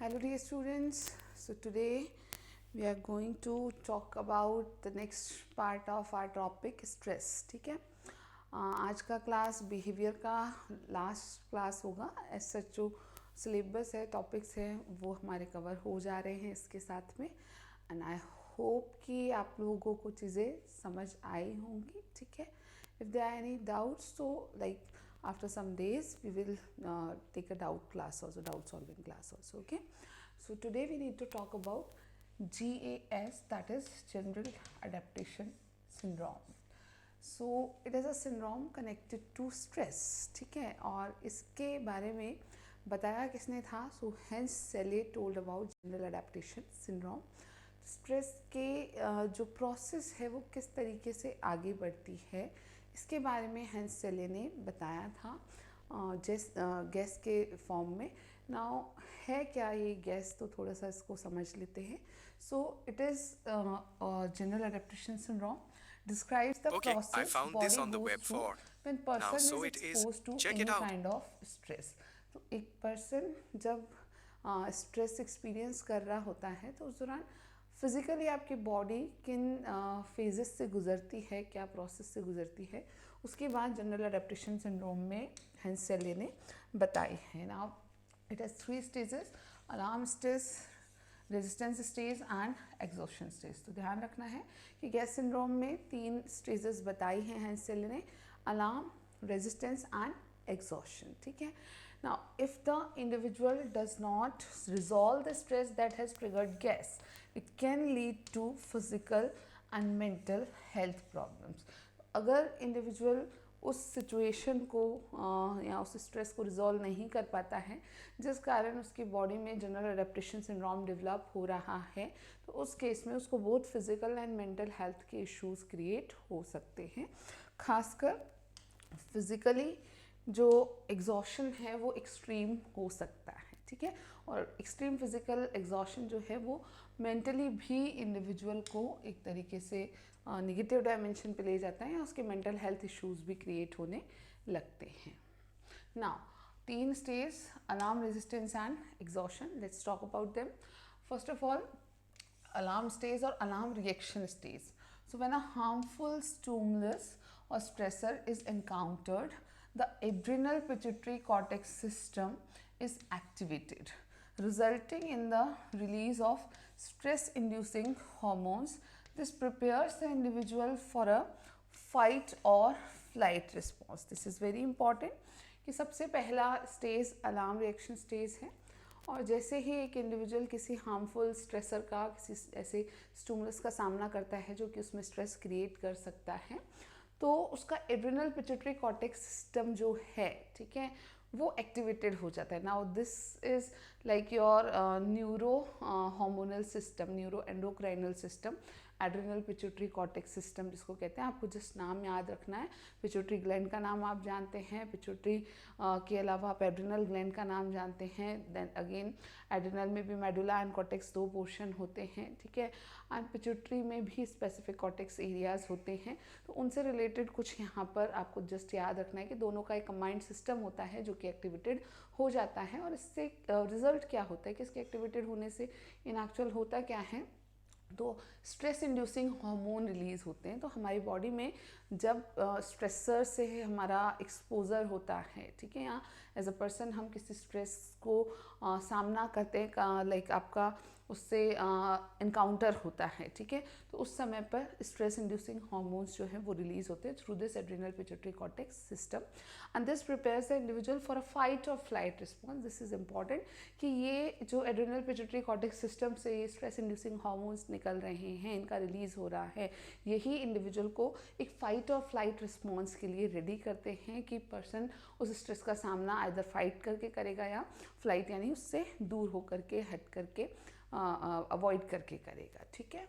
Hello dear students. So today we are going to talk about the next part of our topic stress. ठीक है, आज का class behaviour का last class होगा. ऐसा जो सिलेबस है, टॉपिक्स हैं, वो हमारे कवर हो जा रहे हैं इसके साथ में. एंड आई होप कि आप लोगों को चीज़ें समझ आई होंगी. ठीक है, if there are any doubts, so like after some days we will take a doubt class also, doubt solving class also. Okay, so today we need to talk about GAS, that is general adaptation syndrome. So it is a syndrome connected to stress. ठीक है, और इसके बारे में बताया किसने था? So Hans Selye told about general adaptation syndrome. Stress के जो प्रोसेस है वो किस तरीके से आगे बढ़ती है, इसके बारे में हैंस सेले ने बताया था गैस के फॉर्म में. नाउ है क्या ये गैस, तो थोड़ा सा इसको समझ लेते हैं. सो it is general adaptation syndrome describes the Okay, I process found this body on the goes web through for when now, person so is it is. exposed to Check it any out. kind of stress. तो एक person जब stress experience कर रहा होता है तो उस दौरान फिज़िकली आपकी बॉडी किन फेजेस से गुजरती है, क्या प्रोसेस से गुजरती है, उसके बाद जनरल एडेप्टेशन सिंड्रोम में हैंस सेले ने बताई है. Now it has 3 stages: alarm stage, resistance stage and exhaustion stage. तो ध्यान रखना है कि गैस सिंड्रोम में 3 स्टेजेस बताई हैं हैंस सेले ने: अलार्म, रेजिस्टेंस एंड exhaustion. ठीक है. Now if the individual does not resolve the stress that has triggered gas, it can lead to physical and mental health problems. अगर individual उस situation को या उस स्ट्रेस को रिजॉल्व नहीं कर पाता है जिस कारण उसकी बॉडी में जनरल एडेप्टेशन सिंड्रोम डेवलप हो रहा है, तो उस केस में उसको बहुत फिजिकल एंड मेंटल हेल्थ के इश्यूज क्रिएट हो सकते हैं. खासकर फिजिकली जो एग्जॉशन है वो एक्सट्रीम हो सकता है. ठीक है, और एक्सट्रीम फिजिकल एग्जॉशन जो है वो मेंटली भी इंडिविजुअल को एक तरीके से नेगेटिव डायमेंशन पे ले जाता है या उसके मेंटल हेल्थ इश्यूज भी क्रिएट होने लगते हैं. Now 3 stage: alarm, resistance and exhaustion. Let's talk about them. First of all, alarm stage or alarm reaction stage. So when a harmful stimulus or stressor is encountered, the adrenal pituitary cortex system is activated, resulting in the release of stress inducing hormones. This prepares the individual for a fight or flight response. This is very important कि सबसे पहला stage alarm reaction stage है, और जैसे ही एक individual किसी harmful stressor का, किसी ऐसे स्टिमुलस का सामना करता है जो कि उसमें स्ट्रेस क्रिएट कर सकता है, तो उसका एड्रिनल पिट्यूटरी कॉर्टेक्स सिस्टम जो है, ठीक है, वो एक्टिवेटेड हो जाता है. Now this is like your neuro hormonal system, neuro endocrinal system, adrenal pituitary cortex system जिसको कहते हैं. आपको जस्ट नाम याद रखना है. पिट्यूटरी ग्लैंड का नाम आप जानते हैं, पिट्यूटरी के अलावा आप एड्रिनल ग्लैंड का नाम जानते हैं. देन अगेन एड्रिनल में भी मेडुला एंड कॉर्टेक्स 2 पोर्शन होते हैं. ठीक है, एंड पिट्यूटरी में भी स्पेसिफिक कॉर्टेक्स एरियाज होते हैं. तो उनसे रिलेटेड कुछ यहाँ पर आपको जस्ट याद रखना है कि दोनों का एक कंबाइंड सिस्टम होता है जो कि एक्टिवेटेड हो जाता है. और इससे रिजल्ट क्या होता है कि इसके एक्टिवेटेड होने से इन एक्चुअल होता क्या है, तो स्ट्रेस इंड्यूसिंग हार्मोन रिलीज़ होते हैं. तो हमारी बॉडी में जब स्ट्रेसर से हमारा एक्सपोजर होता है, ठीक है, या एज अ पर्सन हम किसी स्ट्रेस को सामना करते हैं, लाइक आपका उससे इनकाउंटर होता है, ठीक है, तो उस समय पर स्ट्रेस इंड्यूसिंग हार्मोन्स जो हैं वो रिलीज होते हैं through this adrenal pituitary cortex system, and this prepares the individual for a fight और flight response. This is important कि ये जो एड्रिनल पिट्यूटरी कॉर्टेक्स सिस्टम से ये स्ट्रेस इंड्यूसिंग हार्मोन्स निकल रहे हैं, इनका रिलीज हो रहा है, यही इंडिविजुअल को एक फाइट और फ्लाइट रिस्पॉन्स के लिए रेडी करते हैं कि पर्सन उस स्ट्रेस का सामना आइदर फाइट करके करेगा या फ्लाइट यानी उससे दूर होकर के, हट करके, अवॉइड करके करेगा. ठीक है.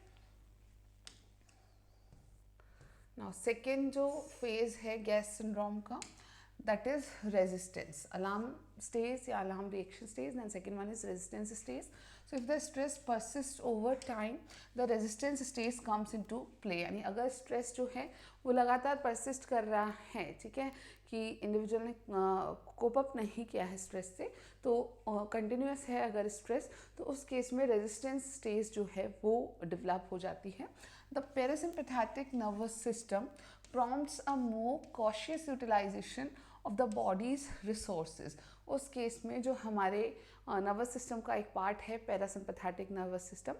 नाउ सेकेंड जो फेज है गैस सिंड्रोम का, that is resistance, alarm stage या alarm reaction stage, then second one is resistance stage. So if the stress persists over time, the resistance stage comes into play. यानी अगर stress जो है वो लगातार persist कर रहा है, ठीक है, कि इंडिविजुअल ने कोप अप नहीं किया है स्ट्रेस से, तो कंटिन्यूस है अगर स्ट्रेस, तो उस केस में रेजिस्टेंस स्टेज जो है वो डेवलप हो जाती है. The parasympathetic nervous system prompts a more cautious utilization of the body's resources. उस केस में जो हमारे नर्वस सिस्टम का एक पार्ट है parasympathetic nervous system,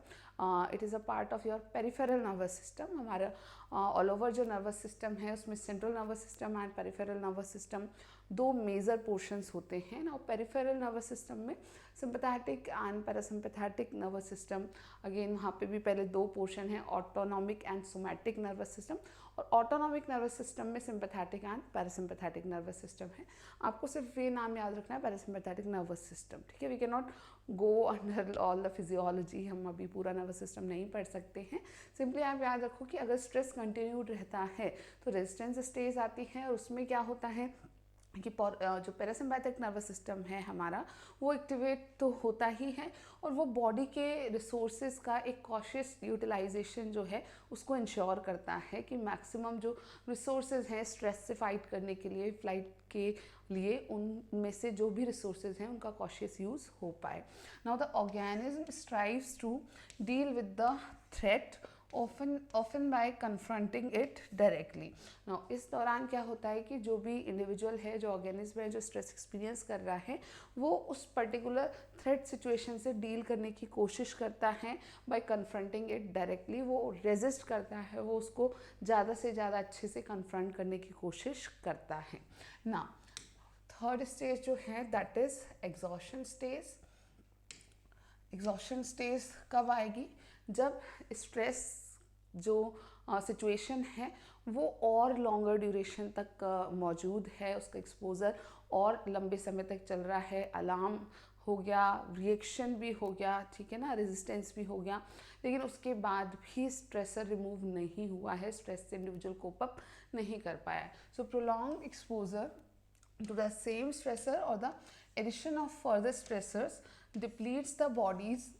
it is a part of your peripheral nervous system. हमारा ऑल ओवर जो nervous system है उसमें central nervous system and peripheral nervous system दो मेजर पोर्शंस होते हैं ना. पेरिफेरल नर्वस सिस्टम में sympathetic and parasympathetic nervous system, again वहाँ पे भी पहले दो पोर्शन है, autonomic and somatic nervous system. और ऑटोनॉमिक नर्वस सिस्टम में sympathetic and parasympathetic nervous system है. आपको सिर्फ ये नाम याद रखना है, पैरासिम्पैथेटिक नर्वस सिस्टम, ठीक है. We can not go under all the physiology, हम अभी पूरा नर्वस सिस्टम नहीं पढ़ सकते हैं. सिंपली आप याद रखो कि अगर स्ट्रेस कंटिन्यूड रहता है तो रेजिस्टेंस स्टेज आती है, और उसमें क्या होता है कि जो पैरासिम्पैथिक नर्वस सिस्टम है हमारा वो एक्टिवेट तो होता ही है, और वो बॉडी के रिसोर्सेज का एक कॉशियस यूटिलाइजेशन जो है उसको इंश्योर करता है कि मैक्सिमम जो रिसोर्सेज हैं स्ट्रेस से फाइट करने के लिए, फ्लाइट के लिए, उनमें से जो भी रिसोर्सेज हैं उनका कॉशियस यूज़ हो पाए. Now the organism strives to deal with the threat often by confronting it directly. Now इस दौरान क्या होता है कि जो भी इंडिविजुअल है, जो ऑर्गेनिज्म है, जो स्ट्रेस एक्सपीरियंस कर रहा है, वो उस पर्टिकुलर थ्रेट सिचुएशन से डील करने की कोशिश करता है बाय कन्फ्रंटिंग इट डायरेक्टली. वो रेजिस्ट करता है, वो उसको ज़्यादा से ज़्यादा अच्छे से कन्फ्रंट करने की कोशिश करता है. ना थर्ड स्टेज जो है that is exhaustion stage. Exhaustion stage कब आएगी? जब स्ट्रेस जो सिचुएशन है वो और लॉन्गर ड्यूरेशन तक मौजूद है, उसका एक्सपोजर और लंबे समय तक चल रहा है, अलार्म हो गया, रिएक्शन भी हो गया, ठीक है ना, रेजिस्टेंस भी हो गया, लेकिन उसके बाद भी स्ट्रेसर रिमूव नहीं हुआ है, स्ट्रेस से इंडिविजुअल कोप अप नहीं कर पाया. So prolong exposure to the same stressor or the addition of further stressors depletes the body's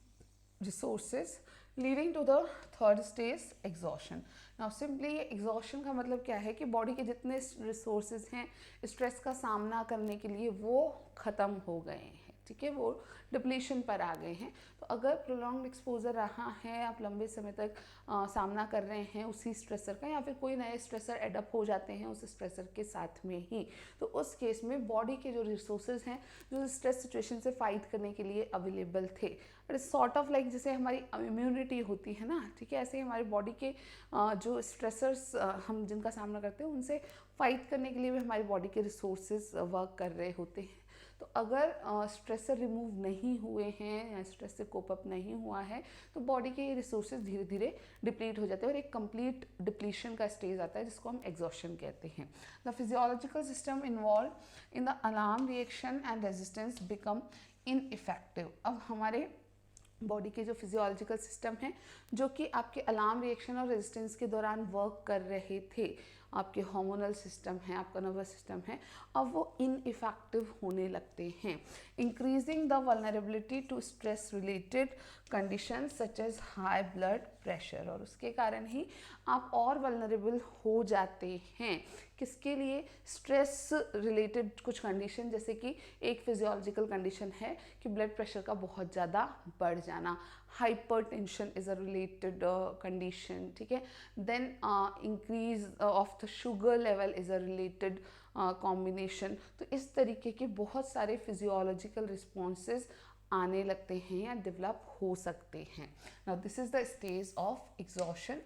resources leading to the third stage exhaustion. Now simply exhaustion का मतलब क्या है कि बॉडी के जितने रिसोर्सेज हैं स्ट्रेस का सामना करने के लिए वो ख़त्म हो गए हैं, ठीक है, वो डिप्लीशन पर आ गए हैं. तो अगर प्रोलॉन्ग्ड एक्सपोजर रहा है, आप लंबे समय तक सामना कर रहे हैं उसी स्ट्रेसर का, या फिर कोई नए स्ट्रेसर एडअप हो जाते हैं उस स्ट्रेसर के साथ में ही, तो उस केस में बॉडी के जो रिसोर्सेज हैं जो स्ट्रेस सिचुएशन से फाइट करने के लिए अवेलेबल थे, it is sort of like जैसे हमारी इम्यूनिटी होती है ना, ठीक है, ऐसे ही हमारी बॉडी के जो स्ट्रेसर्स हम जिनका सामना करते हैं उनसे फाइट करने के लिए भी हमारी बॉडी के रिसोर्सेज वर्क कर रहे होते हैं. तो अगर स्ट्रेसर रिमूव नहीं हुए हैं या स्ट्रेस से कोप अप नहीं हुआ है तो बॉडी के रिसोर्सेज धीरे धीरे डिप्लीट हो जाते हैं और एक कंप्लीट डिप्लीशन का स्टेज आता है जिसको हम एग्जॉशन कहते हैं. The physiological system involve in the alarm reaction and resistance become ineffective. अब हमारे बॉडी के जो फिजियोलॉजिकल सिस्टम है जो कि आपके अलार्म रिएक्शन और रेजिस्टेंस के दौरान वर्क कर रहे थे, आपके हार्मोनल सिस्टम है, आपका नर्वस सिस्टम है, अब वो इनइफेक्टिव होने लगते हैं. Increasing the vulnerability to stress related condition such as high blood pressure. और उसके कारण ही आप और वल्नरेबल हो जाते हैं. किसके लिए? स्ट्रेस रिलेटेड कुछ कंडीशन, जैसे कि एक फिजियोलॉजिकल कंडीशन है कि ब्लड प्रेशर का बहुत ज़्यादा बढ़ जाना, hypertension is a related condition, ठीक है. Then increase of the sugar level is a related combination. तो इस तरीके के बहुत सारे फिजियोलॉजिकल रिस्पॉन्सेज आने लगते हैं या डेवलप हो सकते हैं. Now this is the stage of exhaustion.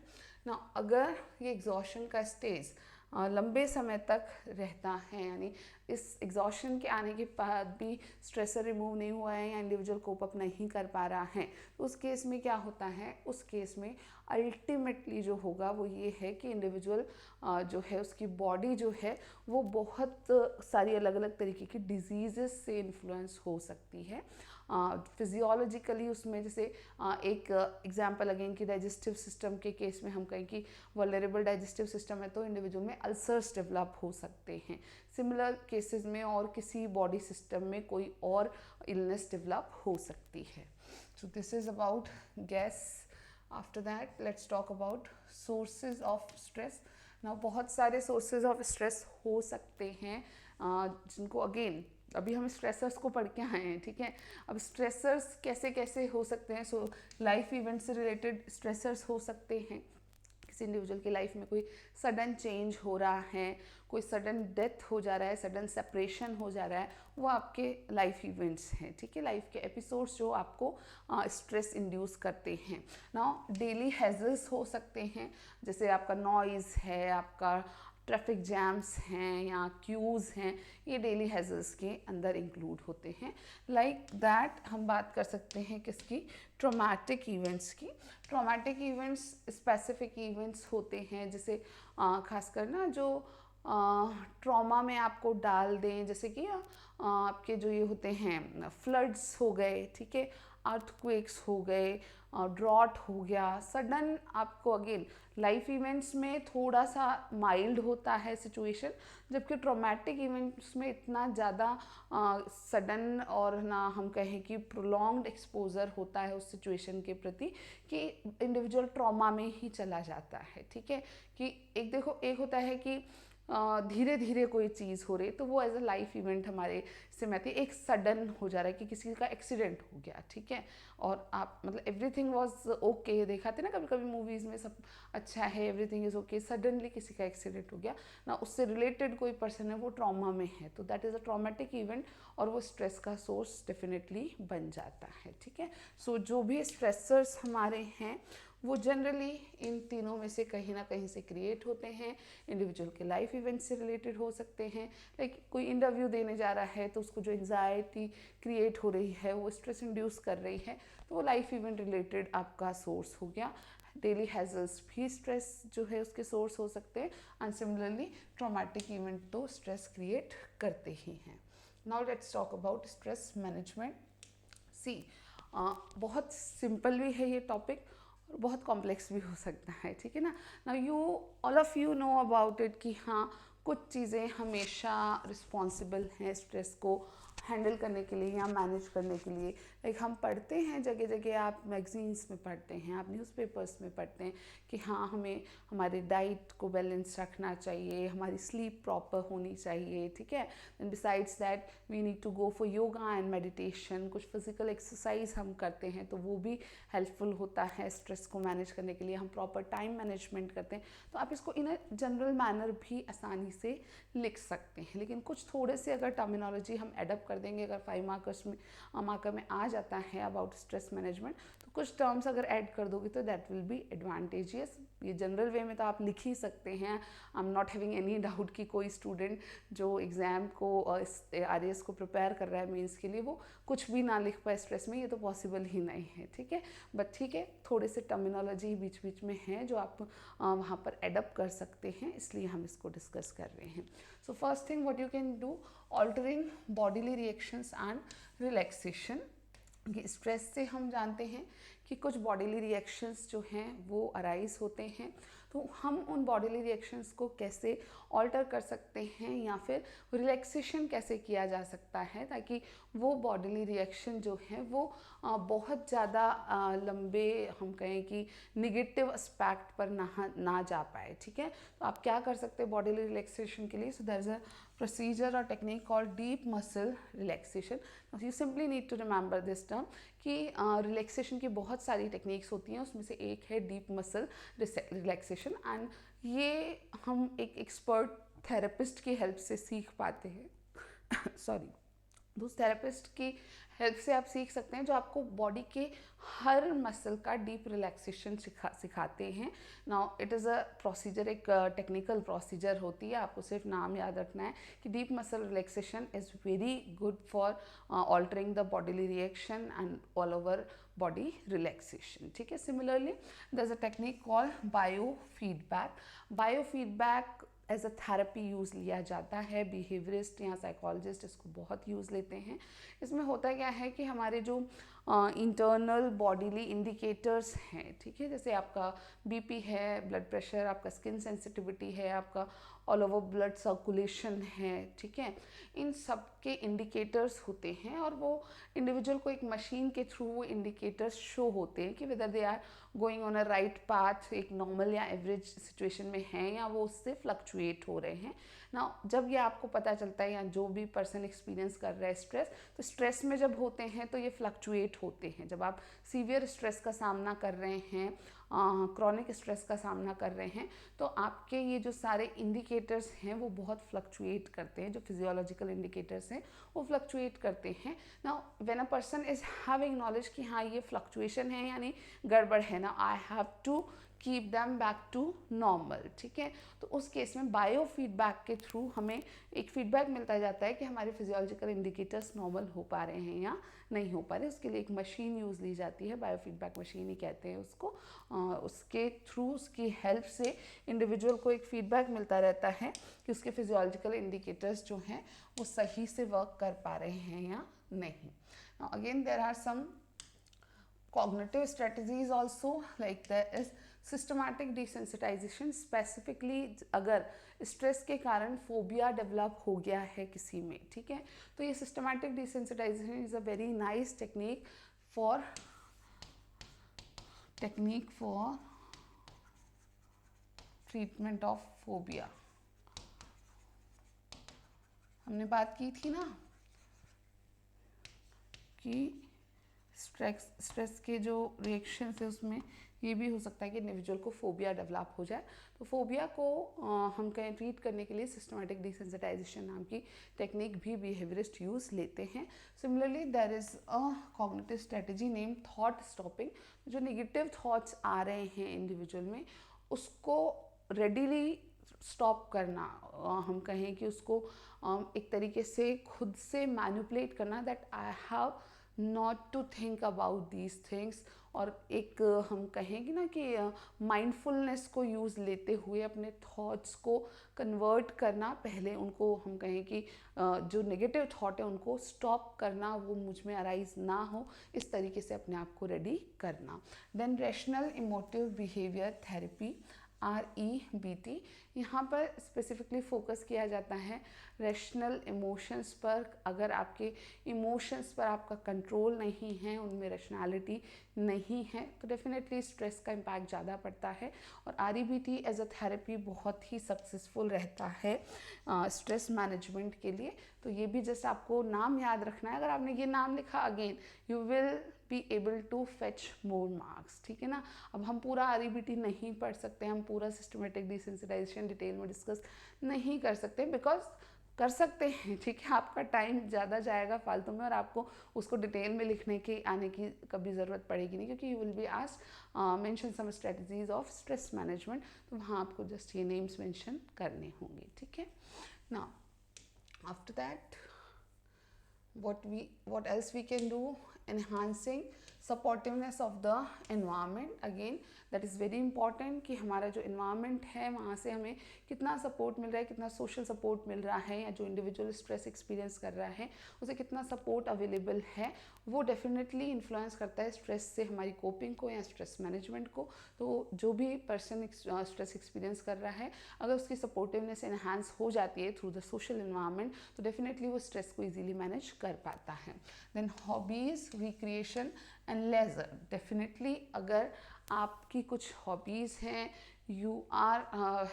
Now अगर ये एग्जॉशन का स्टेज लंबे समय तक रहता है, यानी इस एग्जॉशन के आने के बाद भी स्ट्रेसर रिमूव नहीं हुआ है या इंडिविजुअल कोप अप नहीं कर पा रहा है, तो उस केस में क्या होता है? उस केस में अल्टीमेटली जो होगा वो ये है कि इंडिविजुअल जो है उसकी बॉडी जो है वो बहुत सारी अलग अलग तरीके की डिजीज़ से इन्फ्लुएंस हो सकती है. फिजियोलॉजिकली उसमें जैसे एक एग्जांपल अगेन कि डाइजेस्टिव सिस्टम के केस में हम कहें कि वल्नरेबल डाइजेस्टिव सिस्टम है तो इंडिविजुअल में अल्सर्स डेवलप हो सकते हैं। सिमिलर केसेस में और किसी बॉडी सिस्टम में कोई और इलनेस डेवलप हो सकती है। So this is about gas. After that let's talk about sources of stress. ना बहुत सारे सोर्सेज ऑफ स्ट्रेस हो सकते हैं जिनको अगेन अभी हम स्ट्रेसर्स को पढ़ के आए हैं, ठीक है। अब स्ट्रेसर्स कैसे कैसे हो सकते हैं। सो लाइफ इवेंट से रिलेटेड स्ट्रेसर्स हो सकते हैं। किसी इंडिविजुअल की लाइफ में कोई सडन चेंज हो रहा है, कोई सडन डेथ हो जा रहा है, सडन सेपरेशन हो जा रहा है, वो आपके लाइफ इवेंट्स हैं, ठीक है। लाइफ के एपिसोड्स जो आपको स्ट्रेस इंड्यूस करते हैं। नाउ डेली हैजर्ड्स हो सकते हैं, जैसे आपका नॉइज़ है, आपका ट्रैफिक जैम्स हैं या क्यूज़ हैं, ये डेली हैजर्ड्स के अंदर इंक्लूड होते हैं। लाइक दैट हम बात कर सकते हैं किसकी, ट्रॉमेटिक इवेंट्स की। ट्रॉमेटिक इवेंट्स स्पेसिफिक इवेंट्स होते हैं, जैसे खासकर ना जो ट्रॉमा में आपको डाल दें, जैसे कि आपके जो ये होते हैं फ्लड्स हो गए, ठीक है, अर्थक्वेक्स हो गए, ड्रॉट हो गया, सडन आपको अगेन लाइफ इवेंट्स में थोड़ा सा माइल्ड होता है सिचुएशन, जबकि ट्रॉमेटिक इवेंट्स में इतना ज़्यादा सडन और ना हम कहें कि प्रोलॉन्ग्ड एक्सपोजर होता है उस सिचुएशन के प्रति कि इंडिविजुअल ट्रॉमा में ही चला जाता है, ठीक है। कि एक देखो, एक होता है कि धीरे धीरे कोई चीज़ हो रही तो वो एज अ लाइफ इवेंट हमारे से मैं थी, एक सडन हो जा रहा है कि किसी का एक्सीडेंट हो गया, ठीक है, और आप मतलब एवरीथिंग वाज ओके, देखा थे ना कभी कभी मूवीज़ में सब अच्छा है, एवरीथिंग इज़ ओके, सडनली किसी का एक्सीडेंट हो गया ना, उससे रिलेटेड कोई पर्सन है वो ट्रॉमा में है, तो that is a traumatic event और वो स्ट्रेस का सोर्स डेफिनेटली बन जाता है, ठीक है। सो जो भी स्ट्रेसर्स हमारे हैं वो जनरली इन तीनों में से कहीं ना कहीं से क्रिएट होते हैं। इंडिविजुअल के लाइफ इवेंट से रिलेटेड हो सकते हैं, लाइक कोई इंटरव्यू देने जा रहा है तो उसको जो एंजाइटी क्रिएट हो रही है, वो स्ट्रेस इंड्यूस कर रही है, तो वो लाइफ इवेंट रिलेटेड आपका सोर्स हो गया। डेली हैजर्ड्स भी स्ट्रेस जो है उसके सोर्स हो सकते हैं, एंड सिमिलरली ट्रॉमेटिक इवेंट तो स्ट्रेस क्रिएट करते ही हैं। Now let's talk about stress management. See बहुत सिंपल भी है ये टॉपिक और बहुत कॉम्प्लेक्स भी हो सकता है, ठीक है ना। Now you all of you know about it कि हाँ कुछ चीज़ें हमेशा रिस्पॉन्सिबल हैं स्ट्रेस को हैंडल करने के लिए या मैनेज करने के लिए। लाइक हम पढ़ते हैं जगह जगह, आप मैगजीन्स में पढ़ते हैं, आप न्यूज़पेपर्स में पढ़ते हैं कि हाँ हमें हमारे डाइट को बैलेंस रखना चाहिए, हमारी स्लीप प्रॉपर होनी चाहिए, ठीक है। And besides that we need to go for yoga and meditation, कुछ फिजिकल एक्सरसाइज हम करते हैं तो वो भी हेल्पफुल होता है स्ट्रेस को मैनेज करने के लिए। हम प्रॉपर टाइम मैनेजमेंट करते हैं, तो आप इसको इन अ जनरल मैनर भी आसानी से लिख सकते हैं। लेकिन कुछ थोड़े से अगर टर्मिनोलॉजी हम एडप्ट कर देंगे, अगर 5 मार्कर में आ जाता है अबाउट स्ट्रेस मैनेजमेंट, तो कुछ टर्म्स अगर ऐड कर दोगे तो दैट विल बी एडवांटेजियस। ये जनरल वे में तो आप लिख ही सकते हैं। I am not having any doubt कि कोई स्टूडेंट जो एग्ज़ाम को RAS को प्रिपेयर कर रहा है मेंस के लिए, वो कुछ भी ना लिख पाए स्ट्रेस में, ये तो पॉसिबल ही नहीं है, ठीक है। बट ठीक है, थोड़े से टर्मिनोलॉजी बीच बीच में हैं जो आप वहाँ पर एडप्ट कर सकते हैं, इसलिए हम इसको डिस्कस कर रहे हैं। So first thing what you can do, altering bodily reactions and relaxation. Stress से हम जानते हैं कि कुछ बॉडीली रिएक्शंस जो हैं वो अराइज होते हैं, तो हम उन बॉडीली रिएक्शंस को कैसे ऑल्टर कर सकते हैं या फिर रिलैक्सेशन कैसे किया जा सकता है ताकि वो बॉडीली रिएक्शन जो है वो बहुत ज़्यादा लंबे हम कहें कि निगेटिव एस्पेक्ट पर ना जा पाए, ठीक है। तो आप क्या कर सकते हैं बॉडीली रिलैक्सेशन के लिए, so there is a procedure or technique called deep muscle relaxation. Now you simply need to remember this term कि रिलैक्सेशन की बहुत सारी टेक्निक्स होती हैं, उसमें से एक है डीप मसल रिलैक्सेशन, एंड ये हम एक एक्सपर्ट थेरेपिस्ट की हेल्प से सीख पाते हैं सॉरी, उस थेरेपिस्ट की हेल्प से आप सीख सकते हैं जो आपको बॉडी के हर मसल का डीप रिलैक्सेशन सिखाते हैं। Now it is a procedure, एक टेक्निकल प्रोसीजर होती है, आपको सिर्फ नाम याद रखना है कि deep muscle relaxation is very good for altering the bodily reaction and all over body relaxation, ठीक है। Similarly there is a technique called bio feedback. Bio feedback as a therapy use लिया जाता है। बिहेवियरिस्ट या psychologist इसको बहुत use लेते हैं। इसमें होता क्या है कि हमारे जो इंटरनल बॉडीली इंडिकेटर्स हैं, ठीक है, जैसे आपका बीपी है, ब्लड प्रेशर, आपका स्किन सेंसिटिविटी है, आपका ऑल ओवर ब्लड सर्कुलेशन है, ठीक है, इन सब के इंडिकेटर्स होते हैं और वो इंडिविजुअल को एक मशीन के थ्रू वो इंडिकेटर्स शो होते हैं कि whether they are going on a right path, एक नॉर्मल या एवरेज सिचुएशन में हैं या वो उससे फ्लक्चुएट हो रहे हैं ना। जब ये आपको पता चलता है या जो भी पर्सन एक्सपीरियंस कर रहा है स्ट्रेस, तो स्ट्रेस में जब होते हैं तो ये फ्लक्चुएट होते हैं। जब आप सीवियर स्ट्रेस का सामना कर रहे हैं, क्रॉनिक स्ट्रेस का सामना कर रहे हैं, तो आपके ये जो सारे इंडिकेटर्स हैं वो बहुत फ्लक्चुएट करते हैं। जो फिजियोलॉजिकल इंडिकेटर्स हैं वो फ्लक्चुएट करते हैं। Now when a person is having knowledge कि हाँ ये फ्लक्चुएशन है यानी गड़बड़ है ना, I have to keep them back to normal, ठीक है, तो उस केस में बायो फीडबैक के थ्रू हमें एक फीडबैक मिलता जाता है कि हमारे फिजियोलॉजिकल इंडिकेटर्स नॉर्मल हो पा रहे हैं या नहीं हो पा रहे। उसके लिए एक मशीन यूज़ ली जाती है, बायो फीडबैक मशीन ही कहते हैं उसको। उसके थ्रू, उसकी हेल्प से इंडिविजुअल को एक फीडबैक मिलता रहता है कि उसके फिजियोलॉजिकल इंडिकेटर्स जो हैं वो सही से वर्क कर पा रहे हैं या नहीं। Again there are some cognitive strategies also, like there is systematic desensitization। specifically अगर स्ट्रेस के कारण फोबिया डेवलप हो गया है किसी में, ठीक है, तो ये systematic desensitization is a very nice technique for treatment of phobia. हमने बात की थी ना कि स्ट्रेस के जो रिएक्शन है उसमें ये भी हो सकता है कि इंडिविजुअल को फोबिया डेवलप हो जाए। तो फोबिया को हम कहीं ट्रीट करने के लिए सिस्टमैटिक डिसेंसिटाइजेशन नाम की टेक्निक भी बिहेवियरिस्ट यूज़ लेते हैं। Similarly there is a cognitive strategy name thought stopping. जो नेगेटिव थॉट्स आ रहे हैं इंडिविजुअल में उसको रेडिली स्टॉप करना, हम कहें कि उसको एक तरीके से खुद से मैनिपुलेट करना, that I have not to think about these things. और एक हम कहेंगे ना कि माइंडफुलनेस को यूज़ लेते हुए अपने थॉट्स को कन्वर्ट करना, पहले उनको हम कहें कि जो नेगेटिव थॉट है उनको स्टॉप करना, वो मुझ में अराइज ना हो, इस तरीके से अपने आप को रेडी करना। Then rational emotive behaviour therapy, REBT, यहाँ पर स्पेसिफिकली फोकस किया जाता है रैशनल इमोशंस पर। अगर आपके इमोशंस पर आपका कंट्रोल नहीं है, उनमें रैशनैलिटी नहीं है, तो डेफिनेटली स्ट्रेस का इम्पैक्ट ज़्यादा पड़ता है। और REBT एज अ थेरेपी बहुत ही सक्सेसफुल रहता है स्ट्रेस मैनेजमेंट के लिए। तो ये भी जस्ट आपको नाम याद रखना है। अगर आपने ये नाम लिखा, again you will be able to fetch more marks, ठीक है ना। अब हम पूरा REBT नहीं पढ़ सकते, हम पूरा सिस्टमेटिक डिसेंसिटाइजेशन डिटेल में डिस्कस नहीं कर सकते, बिकॉज कर सकते हैं, ठीक है, आपका टाइम ज़्यादा जाएगा फालतू में और आपको उसको डिटेल में लिखने के आने की कभी ज़रूरत पड़ेगी नहीं, क्योंकि you will be asked mention some strategies of stress management, तो वहाँ आपको जस्ट ये नेम्स मेंशन करने होंगे, ठीक है ना। After that what else we can do, enhancing supportiveness of the environment। again that is very important कि हमारा जो environment है वहाँ से हमें कितना सपोर्ट मिल रहा है, कितना सोशल सपोर्ट मिल रहा है, या जो इंडिविजुअल स्ट्रेस एक्सपीरियंस कर रहा है उसे कितना सपोर्ट अवेलेबल है, वो डेफिनेटली इन्फ्लुएंस करता है स्ट्रेस से हमारी कोपिंग को या स्ट्रेस मैनेजमेंट को। तो जो भी पर्सन स्ट्रेस एक्सपीरियंस कर रहा है, अगर उसकी सपोर्टिवनेस इन्हांस हो जाती है थ्रू द सोशल इन्वायरमेंट, तो डेफिनेटली वो स्ट्रेस को ईजिली मैनेज कर पाता है। Then hobbies, recreation and leisure. Definitely अगर आपकी कुछ हॉबीज़ हैं, you are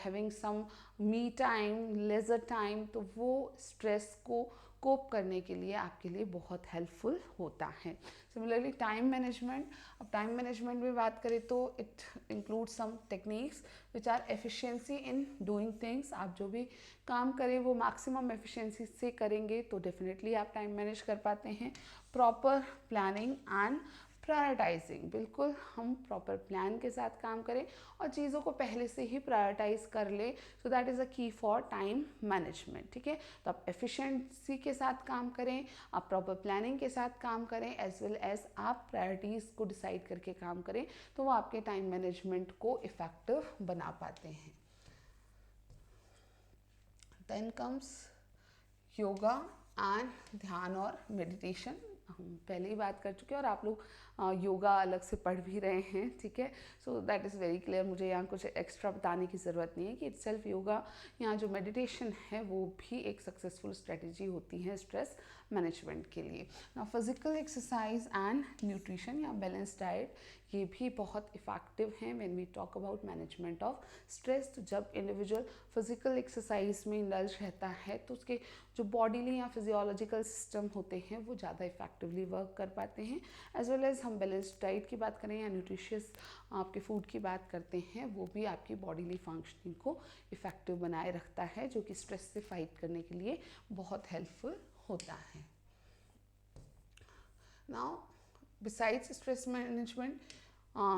having some me time, leisure time, तो वो स्ट्रेस को कोप करने के लिए आपके लिए बहुत हेल्पफुल होता है। Similarly time management. अब टाइम मैनेजमेंट में बात करें तो it include some techniques which are efficiency in doing things. आप जो भी काम करें वो मैक्सिमम एफिशिएंसी से करेंगे तो डेफिनेटली आप टाइम मैनेज कर पाते हैं। प्रॉपर प्लानिंग एंड प्रायोरिटाइजिंग, बिल्कुल हम प्रॉपर प्लान के साथ काम करें और चीज़ों को पहले से ही प्रायोरिटाइज कर ले, सो दैट इज़ अ की फॉर टाइम मैनेजमेंट, ठीक है। तो आप एफिशिएंसी के साथ काम करें, आप प्रॉपर प्लानिंग के साथ काम करें, एज वेल एज आप प्रायोरिटीज़ को डिसाइड करके काम करें, तो वो आपके टाइम मैनेजमेंट को इफ़ेक्टिव बना पाते हैं। देन कम्स योगा एंड ध्यान और मेडिटेशन। हम पहले ही बात कर चुके हैं और आप लोग योगा अलग से पढ़ भी रहे हैं, ठीक है। सो दैट इज़ वेरी क्लियर, मुझे यहाँ कुछ एक्स्ट्रा बताने की ज़रूरत नहीं है कि इटसेल्फ योगा यहाँ जो मेडिटेशन है वो भी एक सक्सेसफुल स्ट्रेटजी होती है स्ट्रेस मैनेजमेंट के लिए। ना फिजिकल एक्सरसाइज एंड न्यूट्रिशन या बैलेंस डाइट ये भी बहुत इफ़ेक्टिव हैं when we talk about management of stress. तो जब इंडिविजुअल फिजिकल एक्सरसाइज में इंडल्ज रहता है तो उसके जो बॉडीली या फिजियोलॉजिकल सिस्टम होते हैं वो ज़्यादा इफेक्टिवली वर्क कर पाते हैं। एज वेल एज हम बैलेंस्ड डाइट की बात करें या न्यूट्रिशियस आपके फूड की बात करते हैं, वो भी आपकी बॉडीली फंक्शनिंग को इफेक्टिव बनाए रखता है, जो कि स्ट्रेस से फाइट करने के लिए बहुत हेल्पफुल होता है। Now besides stress management,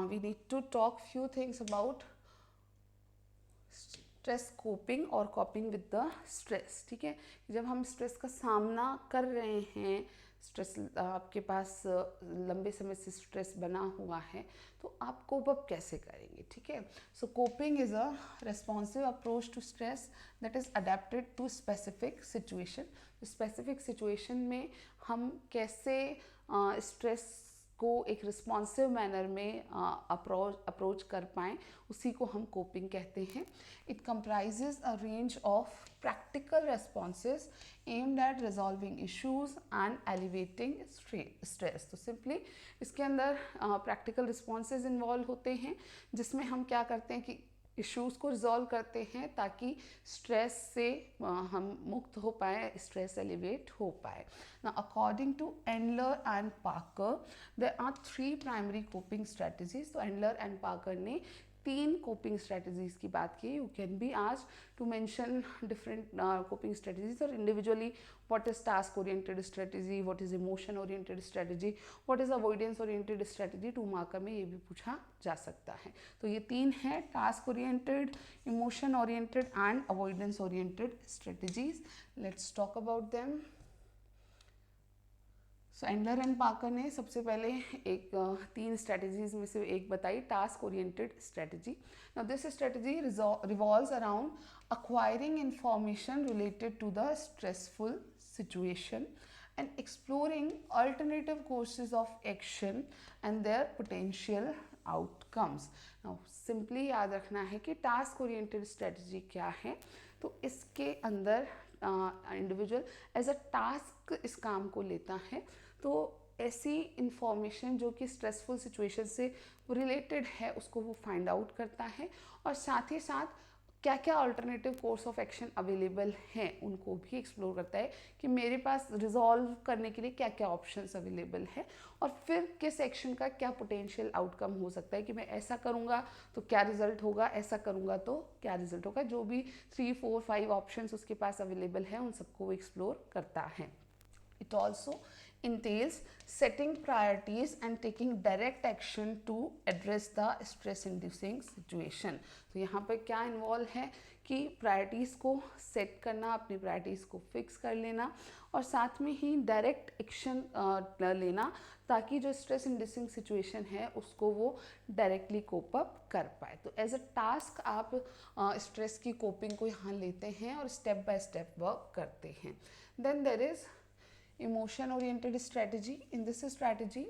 we need to talk few things about stress coping और coping with the stress, ठीक है। जब हम स्ट्रेस का सामना कर रहे हैं, स्ट्रेस आपके पास लंबे समय से स्ट्रेस बना हुआ है, तो आप कोप अप कैसे करेंगे, ठीक है। So coping is a responsive approach to stress that is adapted to specific situation. Specific situation में हम कैसे स्ट्रेस को एक रिस्पॉन्सिव मैनर में अप्रोच कर पाएँ, उसी को हम कोपिंग कहते हैं। It comprises a range of practical responses aimed at resolving issues and elevating stress. तो सिंपली इसके अंदर प्रैक्टिकल रिस्पॉन्सेज इन्वॉल्व होते हैं, जिसमें हम क्या करते हैं कि इश्यूज़ को रिजॉल्व करते हैं ताकि स्ट्रेस से हम मुक्त हो पाए, स्ट्रेस एलिवेट हो पाए। Now, according to Endler and Parker, there are 3 primary coping strategies. तो Endler and Parker ने 3 coping strategies की बात की। You can be asked to mention different coping strategies or individually what is task oriented strategy, what is emotion oriented strategy, what is avoidance oriented strategy। 2 marker में ये भी पूछा जा सकता है। तो ये 3 है, task oriented, emotion oriented and avoidance oriented strategies. Let's talk about them. So Endler and Parker ने सबसे पहले एक 3 स्ट्रेटजीज में से एक बताई, task oriented strategy. Now this strategy revolves around acquiring information related to the stressful situation and exploring alternative courses of action and their potential outcomes. Now simply याद रखना है कि टास्क ओरिएंटेड स्ट्रेटजी क्या है। तो इसके अंदर इंडिविजुअल एज अ टास्क इस काम को लेता है, तो ऐसी इंफॉर्मेशन जो कि स्ट्रेसफुल सिचुएशन से रिलेटेड है उसको वो फाइंड आउट करता है, और साथ ही साथ क्या क्या alternative course of action available हैं उनको भी एक्सप्लोर करता है कि मेरे पास रिजॉल्व करने के लिए क्या क्या ऑप्शंस अवेलेबल है, और फिर किस एक्शन का क्या पोटेंशियल आउटकम हो सकता है कि मैं ऐसा करूँगा तो क्या रिजल्ट होगा, ऐसा करूँगा तो क्या रिजल्ट होगा। जो भी 3, 4, 5 ऑप्शंस उसके पास अवेलेबल है उन सबको वो एक्सप्लोर करता है। It also entails setting priorities and taking direct action to address the stress inducing situation। तो यहाँ पर क्या इन्वॉल्व है कि प्रायोरिटीज़ को सेट करना, अपनी प्रायोरिटीज़ को फिक्स कर लेना, और साथ में ही डायरेक्ट एक्शन लेना ताकि जो स्ट्रेस इंड्यूसिंग सिचुएशन है उसको वो डायरेक्टली कोप अप कर पाए। तो एज अ टास्क आप स्ट्रेस की कोपिंग को यहाँ लेते हैं और स्टेप बाय स्टेप वर्क करते हैं। Then there is emotion oriented strategy. In this strategy,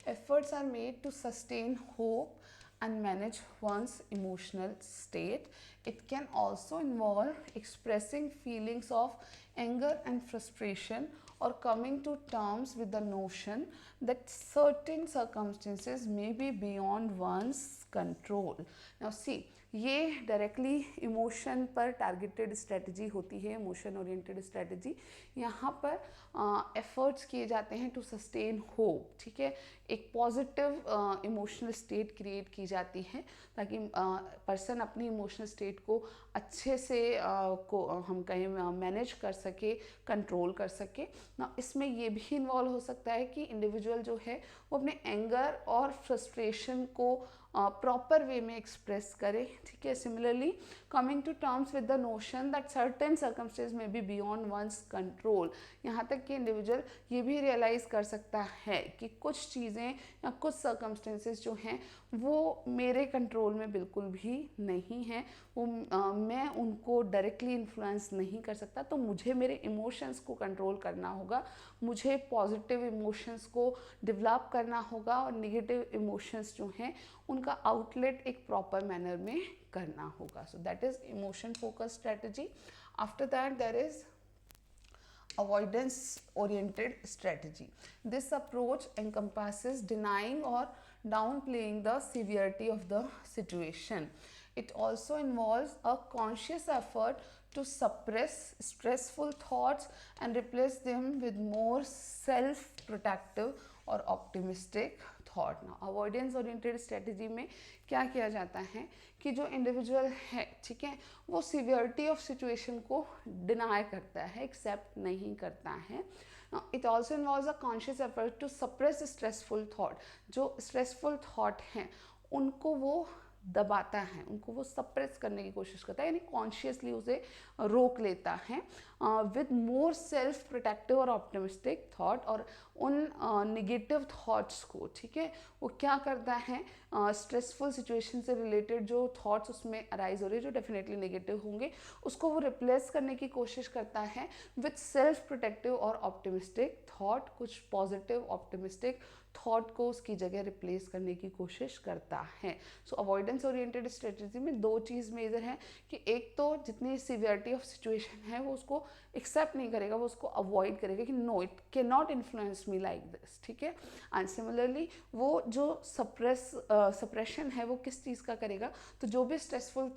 efforts are made to sustain hope and manage one's emotional state. It can also involve expressing feelings of anger and frustration or coming to terms with the notion that certain circumstances may be beyond one's control. Now see, ये directly emotion पर targeted strategy होती है, emotion oriented strategy. यहाँ पर efforts किए जाते हैं to sustain hope, ठीक है, एक पॉजिटिव इमोशनल स्टेट क्रिएट की जाती है ताकि पर्सन अपनी इमोशनल स्टेट को अच्छे से को हम कहें मैनेज कर सके, कंट्रोल कर सके ना। इसमें ये भी इन्वॉल्व हो सकता है कि इंडिविजुअल जो है वो अपने एंगर और फ्रस्ट्रेशन को प्रॉपर वे में एक्सप्रेस करे, ठीक है। Similarly coming to terms with the notion that certain circumstance में बी बियॉन्ड वंस कंट्रोल, यहाँ तक कि इंडिविजुअल ये भी रियलाइज़ कर सकता है कि कुछ चीज़ें या कुछ सर्कमस्टेंसेस जो हैं वो मेरे कंट्रोल में बिल्कुल भी नहीं हैं, वो मैं उनको डायरेक्टली इन्फ्लुएंस नहीं कर सकता, तो मुझे मेरे इमोशंस को कंट्रोल करना होगा, मुझे पॉजिटिव इमोशंस को डेवलप करना होगा और नेगेटिव इमोशंस जो हैं उनका आउटलेट एक प्रॉपर मैनर में करना होगा। So that is emotion focus strategy. After that there is avoidance oriented strategy. This approach encompasses denying or downplaying the severity of the situation. It also involves a conscious effort to suppress stressful thoughts and replace them with more self-protective or optimistic thought. ना avoidance oriented strategy में क्या किया जाता है कि जो individual है, ठीक है, वो सिवियरिटी ऑफ सिचुएशन को डिनाई करता है, एक्सेप्ट नहीं करता है। It also involves a conscious effort to suppress stressful thought. जो स्ट्रेसफुल थॉट हैं उनको वो दबाता है, उनको वो सप्रेस करने की कोशिश करता है, यानी कॉन्शियसली उसे रोक लेता है विद मोर सेल्फ प्रोटेक्टिव और ऑप्टिमिस्टिक थॉट। और उन नेगेटिव थॉट्स को, ठीक है, वो क्या करता है, स्ट्रेसफुल सिचुएशन से रिलेटेड जो थॉट्स उसमें अराइज हो रहे हैं जो डेफिनेटली नेगेटिव होंगे, उसको वो रिप्लेस करने की कोशिश करता है विद सेल्फ प्रोटेक्टिव और ऑप्टिमिस्टिक थॉट। कुछ पॉजिटिव ऑप्टिमिस्टिक थॉट को उसकी जगह रिप्लेस करने की कोशिश करता है। सो अवॉइडेंस ओरिएंटेड स्ट्रेटजी में दो चीज़ मेजर है कि एक तो जितनी सिवियरिटी ऑफ सिचुएशन है वो उसको एक्सेप्ट नहीं करेगा, वो उसको अवॉइड करेगा कि no it can not influence me like this, ठीक है। एंड सिमिलरली वो जो सप्रेशन है वो किस चीज़ का करेगा, तो जो भी स्ट्रेसफुल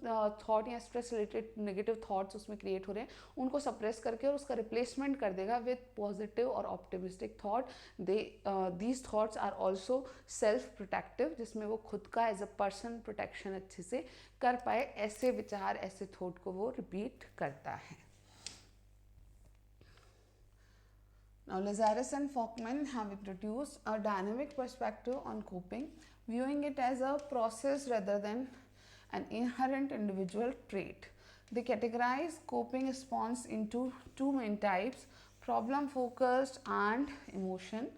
थॉट या स्ट्रेस रिलेटेड नेगेटिव थॉट्स उसमें क्रिएट हो रहे हैं उनको सप्रेस करके और उसका रिप्लेसमेंट कर देगा विद पॉजिटिव और optimistic thought. These thoughts are also self protective, जिसमें वो खुद का एज अ पर्सन प्रोटेक्शन अच्छे से कर पाए, ऐसे विचार ऐसे थॉट को वो रिपीट करता है। Now, Lazarus and Folkman have introduced a dynamic perspective on coping, viewing it as a process rather than an inherent individual trait. They categorize coping response into two main types: problem focused and emotion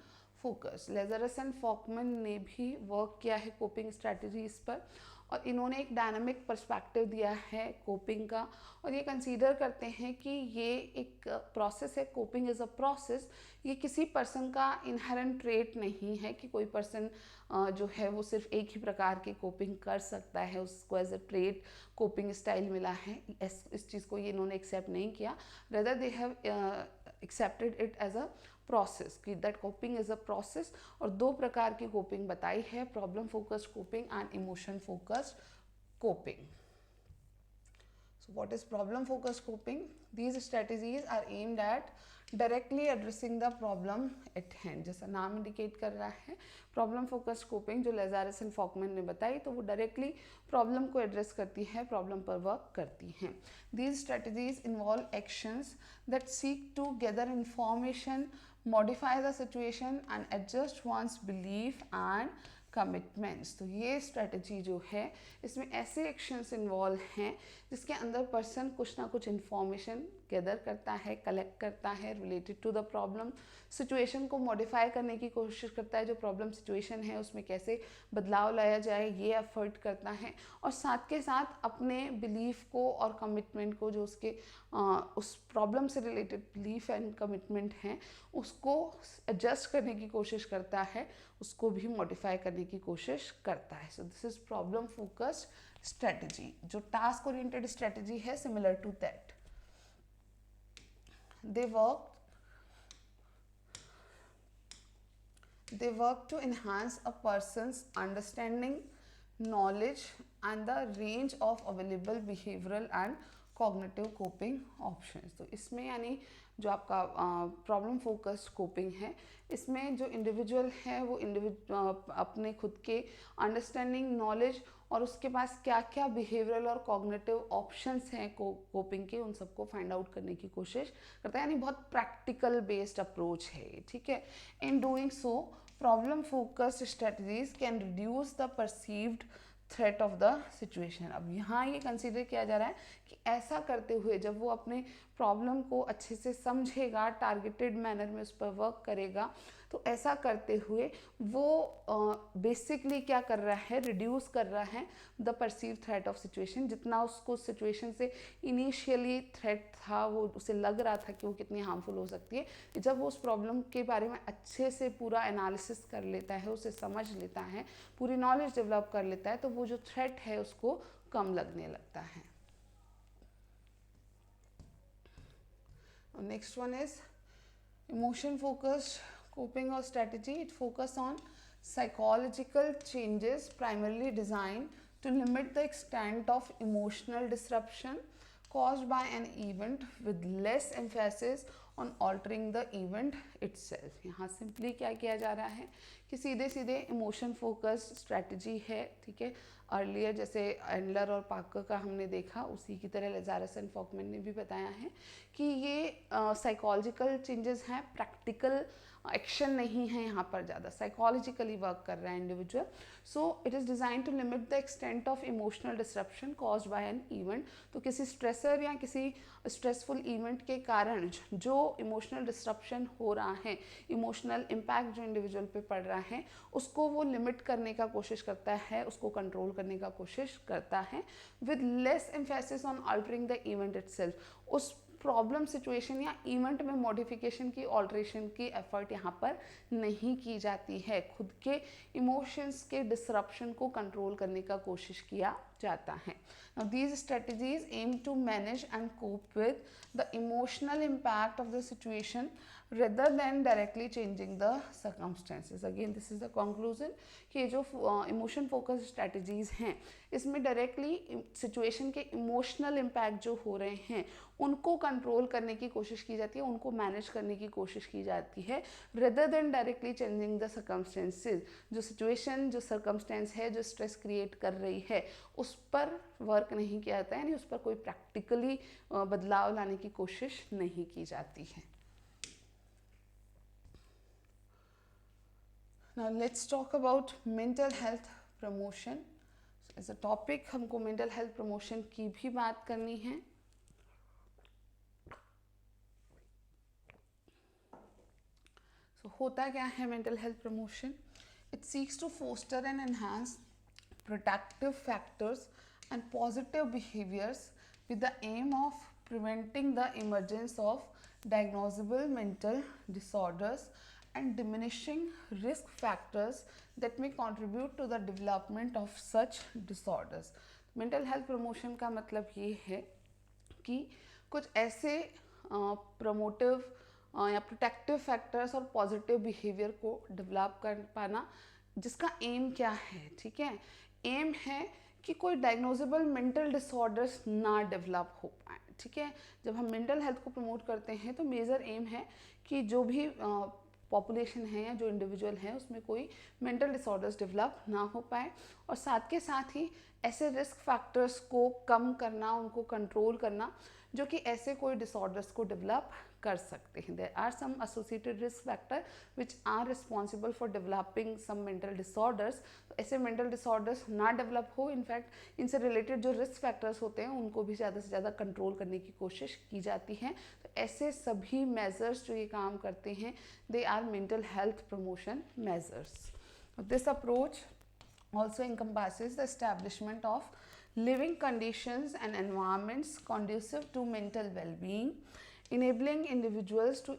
focused. Lazarus and Folkman ने भी work किया है coping strategies पर और इन्होंने एक dynamic perspective दिया है कोपिंग का, और ये कंसीडर करते हैं कि ये एक प्रोसेस है, कोपिंग इज़ अ प्रोसेस। ये किसी पर्सन का इनहेरेंट ट्रेट नहीं है कि कोई पर्सन जो है वो सिर्फ एक ही प्रकार की कोपिंग कर सकता है, उसको as a trait coping style मिला है। इस चीज़ को ये इन्होंने एक्सेप्ट नहीं किया, rather they have accepted it as a process कि that coping is a process. और दो प्रकार की कोपिंग बताई है, problem focused coping and emotion focused coping. So what is problem focused coping? These strategies are aimed at directly addressing the problem at hand. जैसा नाम indicate कर रहा है, प्रॉब्लम फोकस्ड कोपिंग जो लेजारस एंड फॉकमैन ने बताई, तो वो डायरेक्टली प्रॉब्लम को एड्रेस करती है, प्रॉब्लम पर वर्क करती हैं। These strategies involve actions that seek to gather information, modify the situation and adjust one's belief and commitments. तो ये स्ट्रेटजी जो है इसमें ऐसे एक्शंस इन्वॉल्व हैं जिसके अंदर पर्सन कुछ ना कुछ इन्फॉर्मेशन गैदर करता है, कलेक्ट करता है related to the problem, situation को मॉडिफाई करने की कोशिश करता है, जो प्रॉब्लम सिचुएशन है उसमें कैसे बदलाव लाया जाए ये एफर्ट करता है, और साथ के साथ अपने बिलीफ को और कमिटमेंट को, जो उसके उस प्रॉब्लम से रिलेटेड बिलीफ एंड कमिटमेंट हैं उसको एडजस्ट करने की कोशिश करता है, उसको भी मॉडिफाई करने की कोशिश करता है। So this is problem focused strategy. जो टास्क ओरिएंटेड स्ट्रेटजी है similar to that, they work to enhance a person's understanding, knowledge and the range of available behavioral and cognitive coping options। तो इसमें यानी जो आपका प्रॉब्लम फोकस्ड कोपिंग है, इसमें जो इंडिविजुअल है वो अपने खुद के अंडरस्टैंडिंग, नॉलेज और उसके पास क्या क्या बिहेवियरल और कॉग्निटिव ऑप्शंस हैं कोपिंग के, उन सबको फाइंड आउट करने की कोशिश करता है, यानी बहुत प्रैक्टिकल बेस्ड अप्रोच है ये, ठीक है। In doing so problem focused strategies can reduce the perceived threat of the situation. अब यहाँ ये कंसीडर किया जा रहा है कि ऐसा करते हुए जब वो अपने प्रॉब्लम को अच्छे से समझेगा, टारगेटेड मैनर में उस पर वर्क करेगा, तो ऐसा करते हुए वो बेसिकली क्या कर रहा है, रिड्यूस कर रहा है the perceive threat of situation. जितना उसको सिचुएशन से इनिशियली थ्रेट था, वो उसे लग रहा था कि वो कितनी हार्मफुल हो सकती है, जब वो उस प्रॉब्लम के बारे में अच्छे से पूरा एनालिसिस कर लेता है, उसे समझ लेता है, पूरी नॉलेज डेवलप कर लेता है, तो वो जो थ्रेट है उसको कम लगने लगता है। Next one is emotion focused coping or strategy. It focus on psychological changes primarily designed to limit the extent of emotional disruption caused by an event with less emphasis on altering the event itself. यहाँ simply क्या किया जा रहा है कि सीधे सीधे emotion focused strategy है, ठीक है। अर्लियर जैसे एंडलर और पार्कर का हमने देखा, उसी की तरह लेजारस एंड फॉकमैन ने भी बताया है कि ये साइकोलॉजिकल चेंजेस हैं, प्रैक्टिकल एक्शन नहीं है यहाँ पर, ज़्यादा साइकोलॉजिकली वर्क कर रहा है individual. So it is design to limit the extent of emotional disruption caused by an event. तो किसी स्ट्रेसर या किसी स्ट्रेसफुल इवेंट के कारण जो इमोशनल डिस्ट्रप्शन हो रहा है, इमोशनल इम्पैक्ट जो इंडिविजुअल पे पड़ रहा है, उसको वो लिमिट करने का कोशिश करता है, उसको कंट्रोल करने का कोशिश करता है, with less emphasis on altering the event itself. उस प्रॉब्लम सिचुएशन या इवेंट में मॉडिफिकेशन की, ऑल्ट्रेशन की एफर्ट यहाँ पर नहीं की जाती है, खुद के इमोशंस के डिसरप्शन को कंट्रोल करने का कोशिश किया जाता है। Now these strategies aim to manage and cope with the emotional impact of the situation rather than directly changing the circumstances. Again this is the conclusion कि जो इमोशन फोकस स्ट्रैटेजीज हैं, इसमें डायरेक्टली सिचुएशन के emotional impact जो हो रहे हैं उनको कंट्रोल करने की कोशिश की जाती है, उनको मैनेज करने की कोशिश की जाती है, rather than directly changing the circumstances. जो सिचुएशन, जो सर्कमस्टेंस है, जो स्ट्रेस क्रिएट कर रही है, उस पर वर्क नहीं किया जाता है, यानी उस पर कोई प्रैक्टिकली बदलाव लाने की कोशिश नहीं की जाती है। Now let's talk about mental health promotion. As a topic हमको mental health promotion की भी बात करनी है। So होता क्या है mental health promotion? It seeks to foster and enhance protective factors and positive behaviors with the aim of preventing the emergence of diagnosable mental disorders and diminishing risk factors that may contribute to the development of such disorders. Mental health promotion का मतलब ये है कि कुछ ऐसे promotive या protective factors और positive behaviour को डेवलप कर पाना, जिसका एम क्या है, ठीक है, एम है कि कोई डायग्नोजेबल मेंटल डिसऑर्डर्स ना डेवलप हो पाए, ठीक है। जब हम मेंटल हेल्थ को प्रमोट करते हैं तो मेजर एम है कि जो भी पॉपुलेशन है या जो इंडिविजुअल है उसमें कोई मेंटल डिसऑर्डर्स डेवलप ना हो पाए, और साथ के साथ ही ऐसे रिस्क फैक्टर्स को कम करना, उनको कंट्रोल करना जो कि ऐसे कोई डिसऑर्डर्स को डेवलप कर सकते हैं। There are some associated risk factor which are responsible for developing some mental disorders. तो ऐसे मेंटल डिसऑर्डर्स ना डेवलप हो, इनफैक्ट इनसे रिलेटेड जो रिस्क फैक्टर्स होते हैं उनको भी ज़्यादा से ज़्यादा कंट्रोल करने की कोशिश की जाती है। तो ऐसे सभी मेजर्स जो ये काम करते हैं, they are mental health promotion measures. This approach also encompasses the establishment of living conditions and environments conducive to mental well-being, enabling individuals to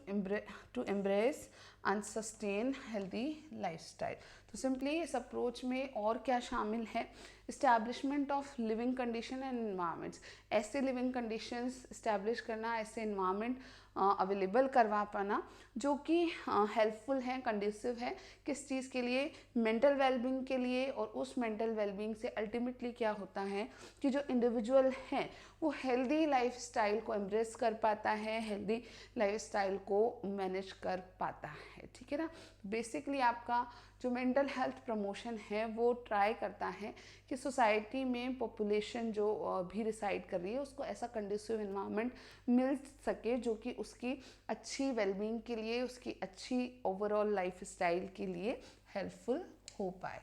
embrace and sustain healthy lifestyle. तो सिंपली इस approach में और क्या शामिल है? Establishment of living condition and environments, ऐसे living conditions establish करना, ऐसे एनवायरनमेंट अवेलेबल करवा पाना जो कि हेल्पफुल है, कंड्यूसिव है, किस चीज़ के लिए? मेंटल वेलबींग के लिए। और उस मेंटल वेलबींग से अल्टीमेटली क्या होता है कि जो इंडिविजुअल है वो हेल्दी लाइफस्टाइल को एम्ब्रेस कर पाता है, हेल्दी लाइफस्टाइल को मैनेज कर पाता है, ठीक है ना। बेसिकली आपका जो मेंटल हेल्थ प्रमोशन है वो ट्राई करता है कि सोसाइटी में पॉपुलेशन जो भी रिसाइड कर रही है उसको ऐसा कंडीसिव एनवायरनमेंट मिल सके जो कि उसकी अच्छी वेलबींग के लिए, उसकी अच्छी ओवरऑल लाइफस्टाइल के लिए हेल्पफुल हो पाए।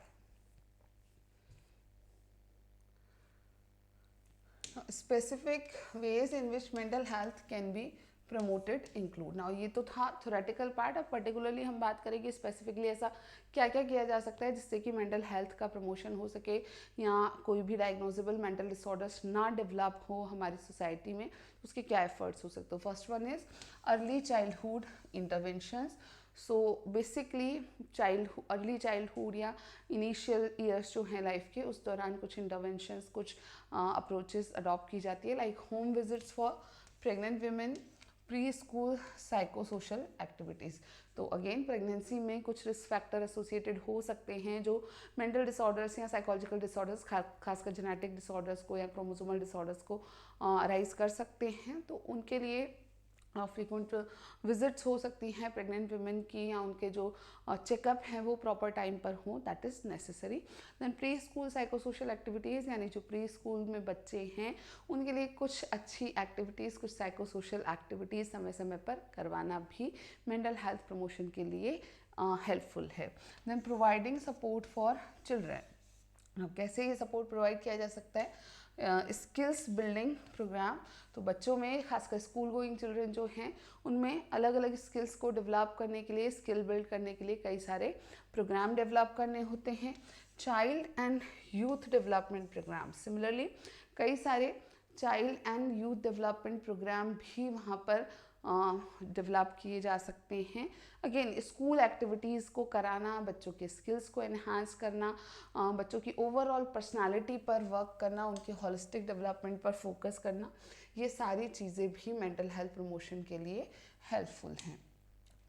Specific ways in which mental health can be promoted include. Now ये तो था थोरेटिकल पार्ट, अब पर्टिकुलरली हम बात करेंगे स्पेसिफिकली ऐसा क्या क्या किया जा सकता है जिससे कि मेंटल हेल्थ का प्रमोशन हो सके या कोई भी डायग्नोजेबल मेंटल डिसऑर्डर्स ना डेवलप हो हमारी सोसाइटी में, उसके क्या एफर्ट्स हो सकते हैं। First one is early childhood interventions. So basically early childhood या इनिशियल ईयर्स जो हैं लाइफ के, उस दौरान कुछ इंटरवेंशंस, कुछ अप्रोचेस अडॉप्ट की जाती है, like home visits for pregnant women, pre school psycho social activities. तो अगेन प्रेगनेंसी में कुछ रिस्क फैक्टर एसोसिएटेड हो सकते हैं जो मेंटल डिसऑर्डर्स या साइकोलॉजिकल डिसऑर्डर्स, खासकर जेनेटिक डिसऑर्डर्स को या क्रोमोसोमल डिसऑर्डर्स को अराइज कर सकते हैं। तो उनके लिए फ्रीक्वेंट विजिट्स हो सकती हैं प्रेग्नेंट वुमेन की, या उनके जो चेकअप हैं वो प्रॉपर टाइम पर हों, that is necessary. Then pre school psycho social activities, यानी जो प्री स्कूल में बच्चे हैं उनके लिए कुछ अच्छी एक्टिविटीज़, कुछ साइको सोशल एक्टिविटीज़ समय समय पर करवाना भी मेंटल हेल्थ प्रमोशन के लिए हेल्पफुल है। Then providing support for children. कैसे ये सपोर्ट प्रोवाइड किया जा सकता है? Skills building programme. तो बच्चों में, खासकर स्कूल गोइंग चिल्ड्रन जो हैं, उनमें अलग अलग स्किल्स को डेवलप करने के लिए, स्किल बिल्ड करने के लिए कई सारे प्रोग्राम डेवलप करने होते हैं। Child and youth development programme, similarly कई सारे child and youth development programme भी वहाँ पर डेवलप किए जा सकते हैं। अगेन स्कूल एक्टिविटीज़ को कराना, बच्चों के स्किल्स को एनहांस करना, बच्चों की ओवरऑल पर्सनालिटी पर वर्क करना, उनके होलिस्टिक डेवलपमेंट पर फोकस करना, ये सारी चीज़ें भी मेंटल हेल्थ प्रमोशन के लिए हेल्पफुल हैं।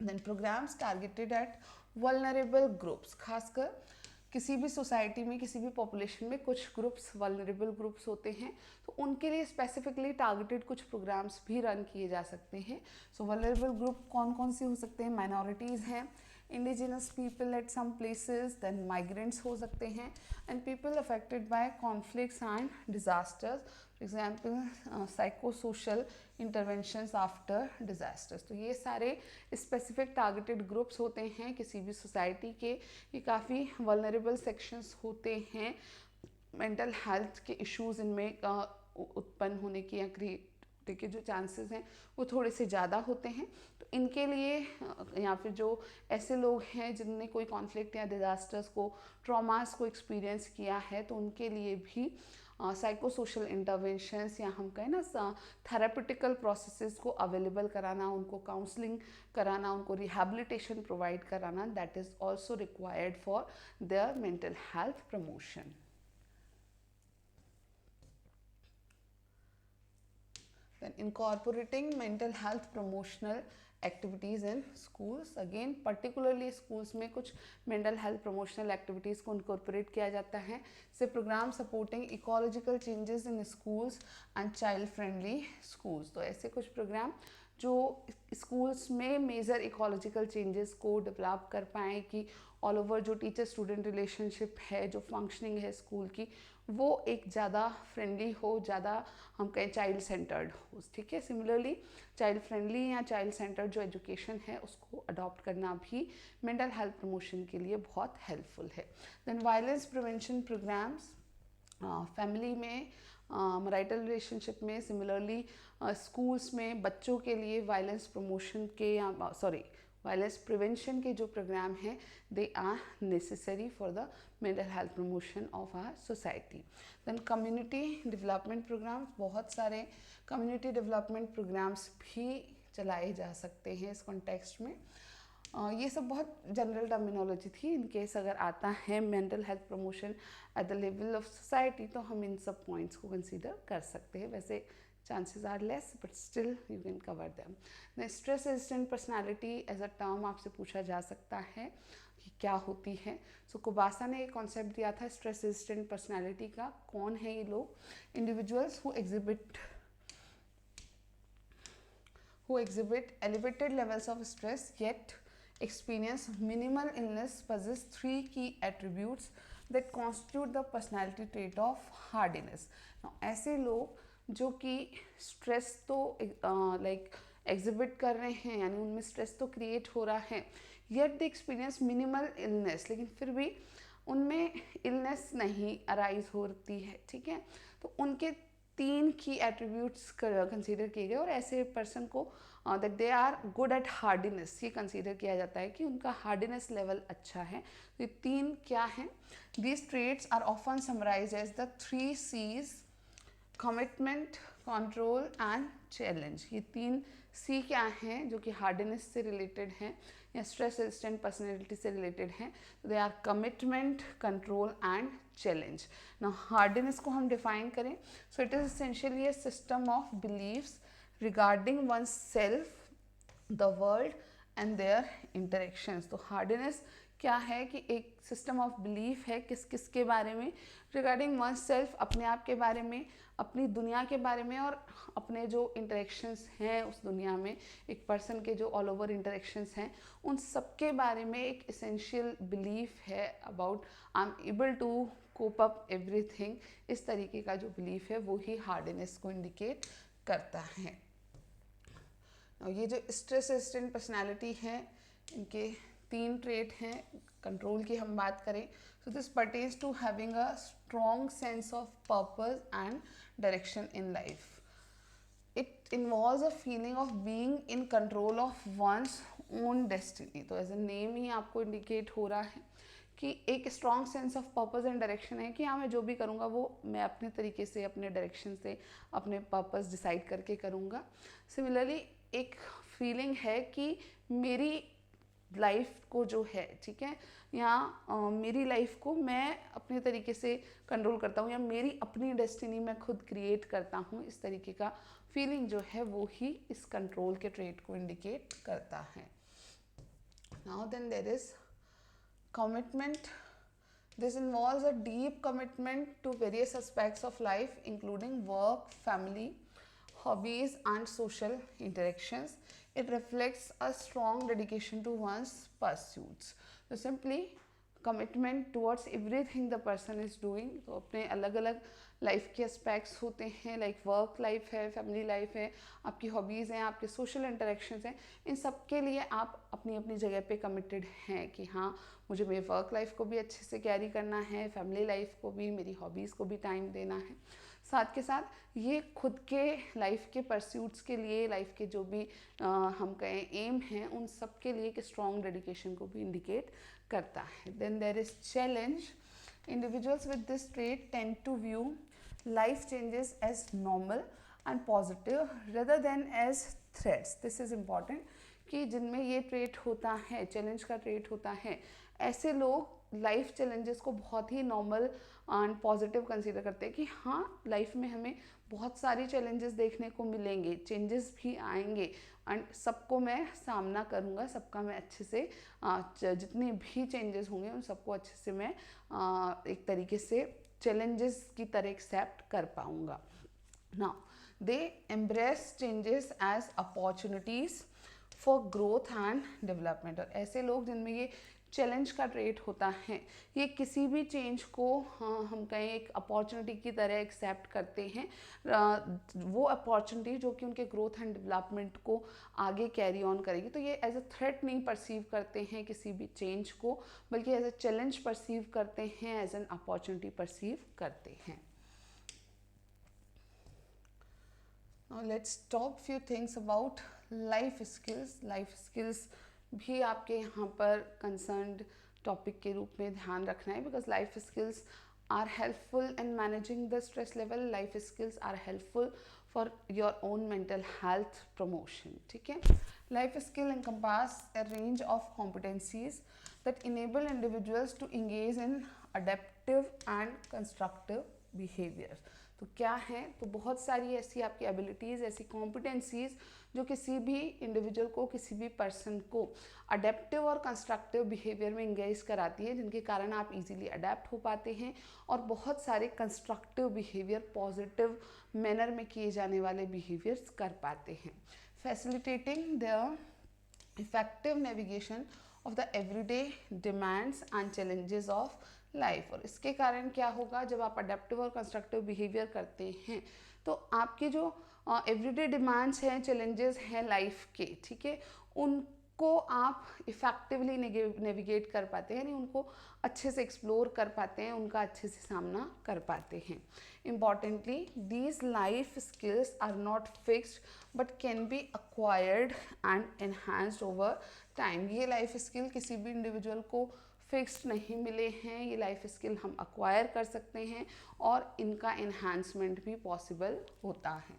Then programmes targeted at vulnerable groups. खासकर किसी भी सोसाइटी में, किसी भी पॉपुलेशन में कुछ ग्रुप्स वल्नरेबल ग्रुप्स होते हैं, तो उनके लिए स्पेसिफिकली टारगेटेड कुछ प्रोग्राम्स भी रन किए जा सकते हैं। सो वल्नरेबल ग्रुप कौन कौन से हो सकते हैं? माइनॉरिटीज़ हैं, indigenous people at some places, then migrants हो सकते हैं, and people affected by conflicts and disasters, for example psycho social interventions after disasters. तो ये सारे स्पेसिफिक टारगेटेड ग्रुप्स होते हैं किसी भी सोसाइटी के। ये काफ़ी वल्नरेबल सेक्शंस होते हैं, मेंटल हेल्थ के इश्यूज इनमें उत्पन्न होने की या क्रिएट के जो चांसेस हैं वो थोड़े से ज़्यादा होते हैं। तो इनके लिए या फिर जो ऐसे लोग हैं जिनने कोई कॉन्फ्लिक्ट या डिजास्टर्स को, ट्रॉमास को एक्सपीरियंस किया है, तो उनके लिए भी साइको सोशल इंटरवेंशंस या हम कहें ना थेरापिटिकल प्रोसेसेस को अवेलेबल कराना, उनको काउंसलिंग कराना, उनको रिहैबिलिटेशन प्रोवाइड कराना, that is also required for their mental health promotion. Then incorporating mental health promotional activities in schools, again particularly schools में कुछ mental health promotional activities को incorporate किया जाता है, से program supporting ecological changes in schools and child friendly schools। तो ऐसे कुछ program जो स्कूल्स में मेजर इकोलॉजिकल चेंजेस को डेवलप कर पाएँ कि ऑल ओवर जो टीचर स्टूडेंट रिलेशनशिप है, जो फंक्शनिंग है स्कूल की, वो एक ज़्यादा फ्रेंडली हो, ज़्यादा हम कहें चाइल्ड सेंटर्ड हो। ठीक है, सिमिलरली चाइल्ड फ्रेंडली या चाइल्ड सेंटर्ड जो एजुकेशन है उसको अडॉप्ट करना भी मेंटल हेल्थ प्रमोशन के लिए बहुत हेल्पफुल है। Then violence prevention programmes, family में, मैरिटल रिलेशनशिप में, सिमिलरली स्कूल्स में बच्चों के लिए वायलेंस प्रमोशन के या वायलेंस प्रिवेंशन के जो प्रोग्राम हैं, they are necessary for the mental health promotion of our society. Then community development programmes, बहुत सारे कम्युनिटी डेवलपमेंट प्रोग्राम्स भी चलाए जा सकते हैं इस कॉन्टेक्स्ट में। ये सब बहुत जनरल टर्मिनोलॉजी थी। इन केस अगर आता है mental health promotion at the level of society, तो हम इन सब पॉइंट्स को कंसीडर कर सकते हैं। वैसे chances are less but still you can cover them. The stress resistant personality as a term आपसे पूछा जा सकता है कि क्या होती है। सो कुबासा ने एक कॉन्सेप्ट दिया था स्ट्रेस रेजिस्टेंट पर्सनालिटी का। कौन है ये लोग? Individuals who exhibit elevated levels of stress yet experience minimal illness possess 3 key attributes that constitute the personality trait of hardiness. Now ऐसे लोग जो कि स्ट्रेस तो एग्जिबिट कर रहे हैं, यानी उनमें स्ट्रेस तो क्रिएट हो रहा है, yet the experience minimal illness, लेकिन फिर भी उनमें इलनेस नहीं अराइज होती है। ठीक है, तो उनके 3 की एट्रीब्यूट्स कंसीडर किए गए और ऐसे पर्सन को that they are good at hardiness, ये कंसीडर किया जाता है कि उनका हार्डीनेस लेवल अच्छा है। तो ये 3 क्या हैं? These traits are often summarise as the 3 C's, commitment, control and challenge. ये 3 C क्या हैं जो कि हार्डनेस से रिलेटेड हैं या स्ट्रेस रेजिस्टेंट पर्सनैलिटी से रिलेटेड हैं? तो they are commitment, control and challenge. Now hardness को हम डिफाइन करें, so it is essentially a system of beliefs regarding one self, the world and their interactions. तो हार्डनेस क्या है कि एक सिस्टम ऑफ बिलीफ है किस किस के बारे में, रिगार्डिंग वन सेल्फ, अपने आप के बारे में, अपनी दुनिया के बारे में और अपने जो इंटरेक्शंस हैं उस दुनिया में, एक पर्सन के जो ऑल ओवर इंटरेक्शंस हैं उन सब के बारे में एक एसेंशियल बिलीफ है about I am able to cope up everything. इस तरीके का जो बिलीफ है वो ही हार्डनेस को इंडिकेट करता है। ये जो स्ट्रेस रेजिस्टेंट पर्सनालिटी है इनके 3 ट्रेट हैं। कंट्रोल की हम बात करें, so this pertains to having a strong sense of purpose and direction in life. It involves a feeling of being in control of one's own destiny. तो as a name ही आपको indicate हो रहा है कि एक strong sense of purpose and direction है कि हाँ मैं जो भी करूँगा वो मैं अपने तरीके से, अपने डायरेक्शन से, अपने पर्पस डिसाइड करके करूँगा। सिमिलरली एक फीलिंग है कि मेरी लाइफ को जो है, ठीक है, या मेरी लाइफ को मैं अपने तरीके से कंट्रोल करता हूँ या मेरी अपनी डेस्टिनी मैं खुद क्रिएट करता हूँ, इस तरीके का फीलिंग जो है वो ही इस कंट्रोल के ट्रेट को इंडिकेट करता है। Now then there is commitment. This involves a deep commitment to various aspects of life, including work, family, hobbies, and social interactions. It reflects a strong dedication to one's pursuits. So simply commitment towards everything the person is doing. तो अपने अलग अलग life के aspects होते हैं, like work life है, family life है, आपकी हॉबीज़ हैं, आपके सोशल इंटरेक्शंस हैं, इन सब के लिए आप अपनी अपनी जगह पे कमिटेड हैं कि हाँ मुझे मेरी वर्क लाइफ को भी अच्छे से कैरी करना है, फैमिली लाइफ को भी, मेरी हॉबीज़ को भी टाइम देना है। साथ के साथ ये खुद के लाइफ के परस्यूट्स के लिए, लाइफ के जो भी हम कहें एम हैं, उन सब के लिए एक स्ट्रॉन्ग डेडिकेशन को भी इंडिकेट करता है। Then there is challenge. Individuals with this trait tend to view life changes as normal and positive rather than as threats. This is important कि जिनमें ये ट्रेट होता है, चैलेंज का ट्रेट होता है, ऐसे लोग लाइफ चैलेंजेस को बहुत ही नॉर्मल एंड पॉजिटिव कंसीडर करते हैं कि हाँ लाइफ में हमें बहुत सारी चैलेंजेस देखने को मिलेंगे, चेंजेस भी आएंगे एंड सबको मैं सामना करूँगा, सबका मैं अच्छे से जितने भी चेंजेस होंगे उन सबको अच्छे से मैं एक तरीके से चैलेंजेस की तरह एक्सेप्ट कर पाऊँगा। Now they embrace changes as opportunities for growth and development. और ऐसे लोग जिनमें ये चैलेंज का ट्रेट होता है, ये किसी भी चेंज को हम कहें एक अपॉर्चुनिटी की तरह एक्सेप्ट करते हैं। वो अपॉर्चुनिटी जो कि उनके ग्रोथ एंड डेवलपमेंट को आगे कैरी ऑन करेगी। तो ये एज अ थ्रेट नहीं परसीव करते हैं किसी भी चेंज को, बल्कि एज अ चैलेंज परसीव करते हैं, एज एन अपॉर्चुनिटी परसीव करते हैं। Now let's talk few things about life skills. Life skills भी आपके यहाँ पर कंसर्न्ड टॉपिक के रूप में ध्यान रखना है, because life skills are helpful in managing the stress level. Life skills are helpful for your own mental health promotion, ठीक है। Life skill encompass a range of competencies that enable individuals to engage in adaptive and constructive behavior. तो क्या है, तो बहुत सारी ऐसी आपकी एबिलिटीज़, ऐसी कॉम्पिटेंसीज जो किसी भी इंडिविजुअल को, किसी भी पर्सन को अडेप्टिव और कंस्ट्रक्टिव बिहेवियर में इंगेज कराती है, जिनके कारण आप इजीली अडेप्ट हो पाते हैं और बहुत सारे कंस्ट्रक्टिव बिहेवियर, पॉजिटिव मैनर में किए जाने वाले बिहेवियर्स कर पाते हैं। Facilitating the effective navigation of the everyday demands and challenges of life. और इसके कारण क्या होगा, जब आप अडेप्टिव और कंस्ट्रक्टिव बिहेवियर करते हैं तो आपके जो एवरीडे डिमांड्स हैं, चैलेंजेस हैं लाइफ के, ठीक है, को आप इफ़ेक्टिवली नेविगेट कर पाते हैं, यानी उनको अच्छे से एक्सप्लोर कर पाते हैं, उनका अच्छे से सामना कर पाते हैं। Importantly these life skills are not fixed but can be acquired and enhanced over time. ये लाइफ स्किल किसी भी इंडिविजुअल को फिक्स्ड नहीं मिले हैं, ये लाइफ स्किल हम अक्वायर कर सकते हैं और इनका एनहांसमेंट भी पॉसिबल होता है।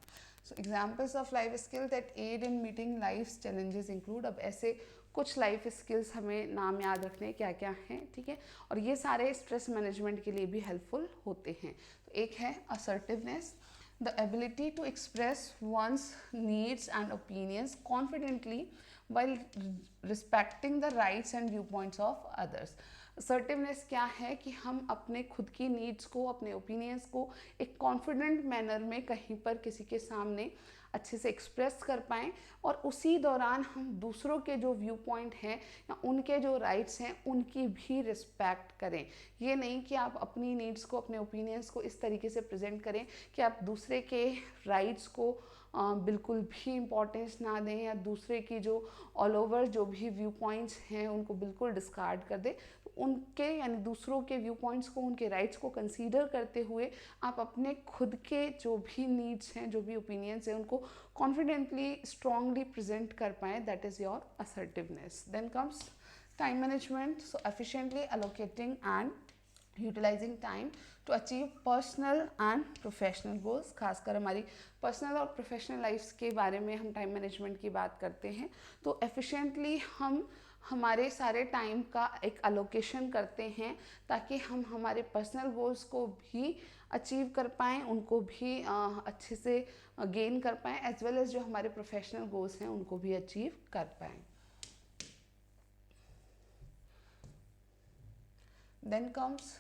So examples of life skill that aid in meeting life challenges include, अब ऐसे कुछ लाइफ स्किल्स हमें नाम याद रखने क्या क्या हैं, ठीक है, और ये सारे स्ट्रेस मैनेजमेंट के लिए भी हेल्पफुल होते हैं। तो एक है assertiveness, the ability to express one's needs and opinions confidently while respecting the rights and viewpoints of others। Assertiveness क्या है कि हम अपने खुद की नीड्स को, अपने ओपिनियंस को एक कॉन्फिडेंट मैनर में कहीं पर किसी के सामने अच्छे से एक्सप्रेस कर पाएँ और उसी दौरान हम दूसरों के जो व्यू पॉइंट हैं या उनके जो राइट्स हैं उनकी भी रिस्पेक्ट करें। ये नहीं कि आप अपनी नीड्स को, अपने ओपिनियंस को इस तरीके से प्रेजेंट करें कि आप दूसरे के राइट्स को बिल्कुल भी इम्पोर्टेंस ना दें या दूसरे की जो ऑल ओवर जो भी व्यू पॉइंट्स हैं उनको बिल्कुल डिस्कार्ड कर दें। तो उनके यानी दूसरों के व्यू पॉइंट्स को, उनके राइट्स को कंसीडर करते हुए आप अपने खुद के जो भी नीड्स हैं, जो भी ओपिनियंस हैं, उनको कॉन्फिडेंटली, स्ट्रांगली प्रेजेंट कर पाएँ। That is your assertiveness. Then comes time management, so efficiently allocating and utilising time to achieve personal and professional goals. खासकर हमारी पर्सनल और प्रोफेशनल लाइफ्स के बारे में हम टाइम मैनेजमेंट की बात करते हैं तो एफिशिएंटली हम हमारे सारे टाइम का एक अलोकेशन करते हैं ताकि हम हमारे पर्सनल गोल्स को भी अचीव कर पाएँ, उनको भी अच्छे से गेन कर पाएँ, एज वेल एज जो हमारे प्रोफेशनल गोल्स हैं उनको भी अचीव कर पाएँ। Then comes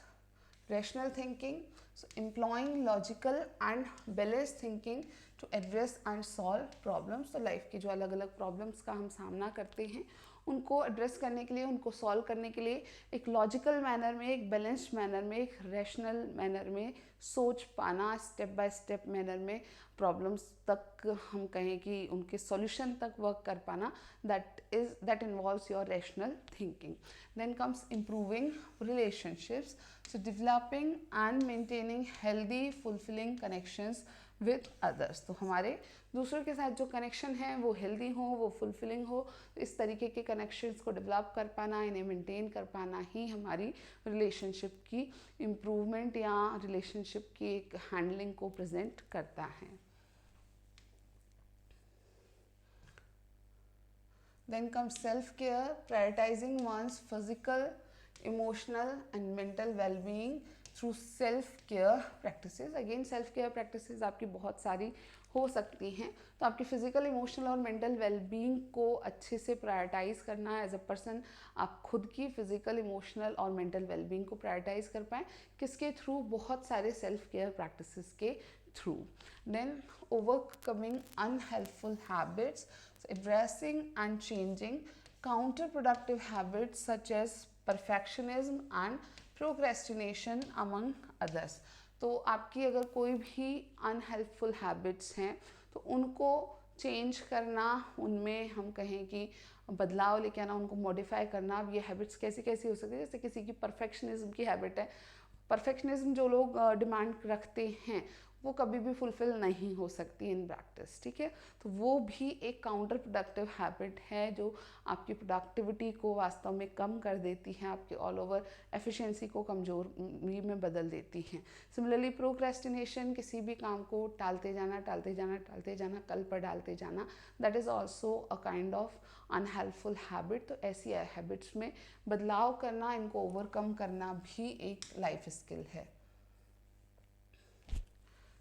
rational thinking, so employing logical and balanced thinking to address and solve problems। तो लाइफ के जो अलग अलग प्रॉब्लम्स का हम सामना करते हैं उनको एड्रेस करने के लिए, उनको सॉल्व करने के लिए एक लॉजिकल मैनर में, एक बैलेंस्ड मैनर में, एक रैशनल मैनर में सोच पाना, स्टेप बाय स्टेप मैनर में प्रॉब्लम्स तक हम कहें कि उनके सॉल्यूशन तक वर्क कर पाना, that involves your rational thinking। Then comes improving relationships, so developing and maintaining healthy fulfilling connections with others। तो हमारे दूसरों के साथ जो कनेक्शन है वो हेल्दी हो, वो फुलफिलिंग हो, तो इस तरीके के कनेक्शंस को डेवलप कर पाना, इन्हें मेंटेन कर पाना ही हमारी रिलेशनशिप की इम्प्रूवमेंट या रिलेशनशिप की एक हैंडलिंग को प्रेजेंट करता है। Then comes self-care, prioritizing one's physical, emotional and mental well-being through self-care practices। Again self-care practices आपकी बहुत सारी हो सकती हैं, तो आपकी फिजिकल, इमोशनल और मेंटल वेलबींग को अच्छे से प्रायोरिटाइज करना एज अ पर्सन, आप खुद की फिजिकल, इमोशनल और मेंटल वेलबींग को प्रायोरिटाइज कर पाएँ, किसके थ्रू? बहुत सारे सेल्फ केयर प्रैक्टिसेस के थ्रू। Then overcoming unhelpful habits, addressing and changing counterproductive habits such as perfectionism and procrastination among others। तो आपकी अगर कोई भी अनहेल्पफुल हैबिट्स हैं तो उनको चेंज करना, उनमें हम कहें कि बदलाव लेके आना, उनको मॉडिफाई करना। अब ये हैबिट्स कैसी कैसी हो सकती है? जैसे किसी की परफेक्शनिज्म की हैबिट है, परफेक्शनिज्म जो लोग डिमांड रखते हैं वो कभी भी फुलफिल नहीं हो सकती इन प्रैक्टिस, ठीक है, तो वो भी एक काउंटर प्रोडक्टिव हैबिट है जो आपकी प्रोडक्टिविटी को वास्तव में कम कर देती है, आपके ऑल ओवर एफिशिएंसी को कमजोरी में बदल देती हैं। सिमिलरली प्रोक्रेस्टिनेशन, किसी भी काम को टालते जाना, टालते जाना, टालते जाना, कल पर डालते जाना, that is also a kind of unhelpful habit. तो ऐसी हैबिट्स में बदलाव करना, इनको ओवरकम करना भी एक लाइफ स्किल है।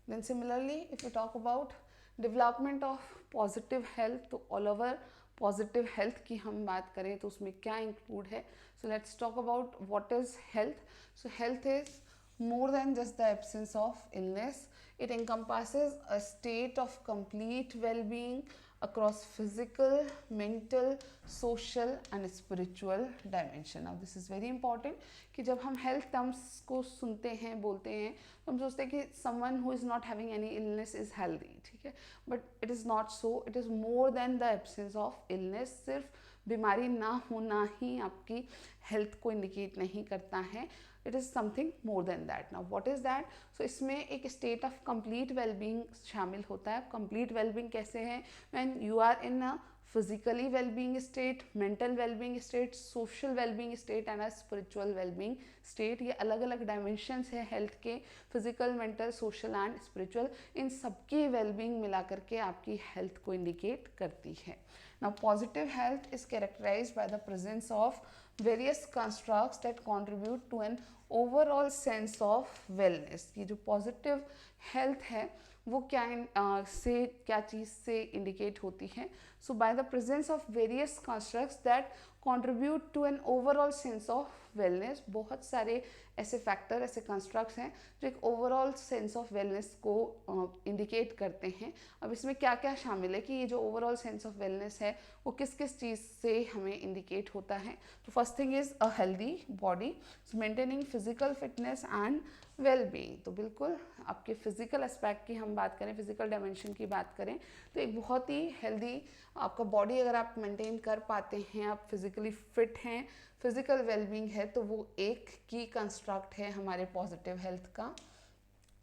Then similarly if we talk about development of positive health, तो all over positive health की हम बात करें तो उसमें क्या include है? So let's talk about what is health। So health is more than just the absence of illness, it encompasses a state of complete well-being across physical, mental, social and spiritual dimension. Now this is very important कि जब हम health terms को सुनते हैं, बोलते हैं, तो हम सोचते हैं कि someone who is not having any illness is healthy, ठीक है, but it is not so. It is more than the absence of illness. सिर्फ बीमारी ना होना ही आपकी हेल्थ को इंडिकेट नहीं करता है. It is something more than that. Now what is that? So इसमें एक स्टेट ऑफ कंप्लीट वेलबींग शामिल होता है. कंप्लीट वेलबींग कैसे है? When you are in a physically wellbeing state, mental wellbeing state, social wellbeing state and a spiritual wellbeing state. ये अलग अलग डायमेंशंस है हेल्थ के, physical, mental, social and spiritual. इन सबकी वेलबींग मिला करके आपकी हेल्थ को इंडिकेट करती है. Now, positive health is characterized by the presence of various constructs that contribute to an overall sense of wellness. ये जो positive health है वो क्या चीज़ से इंडिकेट होती है? So by the presence of various constructs that contribute to an overall sense of wellness. बहुत सारे ऐसे फैक्टर, ऐसे कंस्ट्रक्ट्स हैं जो एक ओवरऑल सेंस ऑफ वेलनेस को इंडिकेट करते हैं. अब इसमें क्या क्या शामिल है कि ये जो ओवरऑल सेंस ऑफ वेलनेस है वो किस किस चीज़ से हमें इंडिकेट होता है. तो first thing is a healthy body, so maintaining physical fitness and wellbeing. तो बिल्कुल आपके फिजिकल एस्पेक्ट की हम बात करें, फिजिकल डायमेंशन की बात करें, तो एक बहुत ही हेल्दी आपका बॉडी अगर आप मेंटेन कर पाते हैं, आप फिजिकली फिट हैं, फिजिकल वेलबींग है, तो वो एक की कंस्ट्रक्ट है हमारे पॉजिटिव हेल्थ का.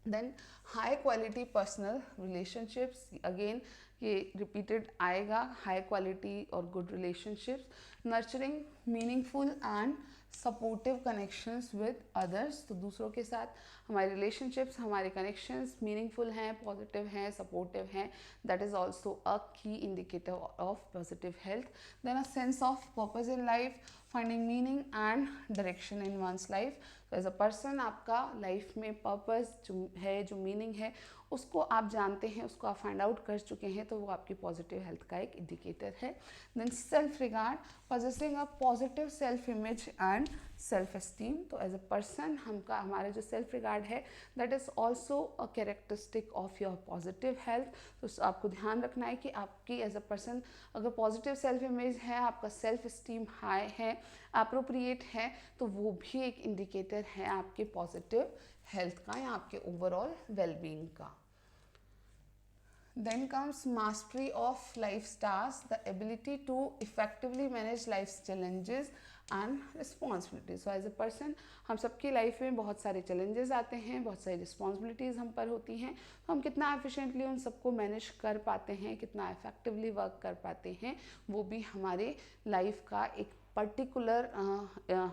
Then high quality personal relationships, again ये रिपीटेड आएगा, हाई क्वालिटी और good relationships. Nurturing meaningful and supportive connections with others. तो दूसरों के साथ हमारे रिलेशनशिप्स, हमारे कनेक्शंस मीनिंगफुल हैं, पॉजिटिव हैं, सपोर्टिव हैं. That is also a key indicator of positive health. Then a sense of purpose in life, finding meaning and direction in one's life. तो एज अ पर्सन आपका life में purpose जो है, जो meaning है, उसको आप जानते हैं, उसको आप फाइंड आउट कर चुके हैं, तो वो आपकी पॉजिटिव हेल्थ का एक इंडिकेटर है. Then self regard, possessing a positive self image and self esteem. तो एज अ पर्सन हमारा जो सेल्फ रिगार्ड है that is also a characteristic of your positive health. तो आपको ध्यान रखना है कि आपकी एज अ पर्सन अगर पॉजिटिव सेल्फ इमेज है, आपका सेल्फ एस्टीम हाई है, अप्रोप्रिएट है, तो वो भी एक इंडिकेटर है आपके पॉजिटिव हेल्थ का या आपके ओवरऑल वेलबींग का. Then comes mastery of life's tasks, the ability to effectively manage life's challenges and responsibilities. So as a person, हम सबकी लाइफ में बहुत सारे challenges आते हैं, बहुत सारी responsibilities हम पर होती हैं, तो हम कितना efficiently उन सबको manage कर पाते हैं, कितना effectively work कर पाते हैं, वो भी हमारे लाइफ का एक पर्टिकुलर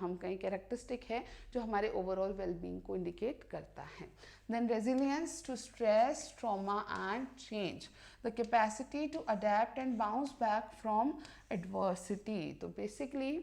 हम कहें कैरेक्टरिस्टिक है जो हमारे ओवरऑल वेलबींग को इंडिकेट करता है. Then resilience to stress, trauma and change, the capacity to adapt and bounce back from adversity. तो बेसिकली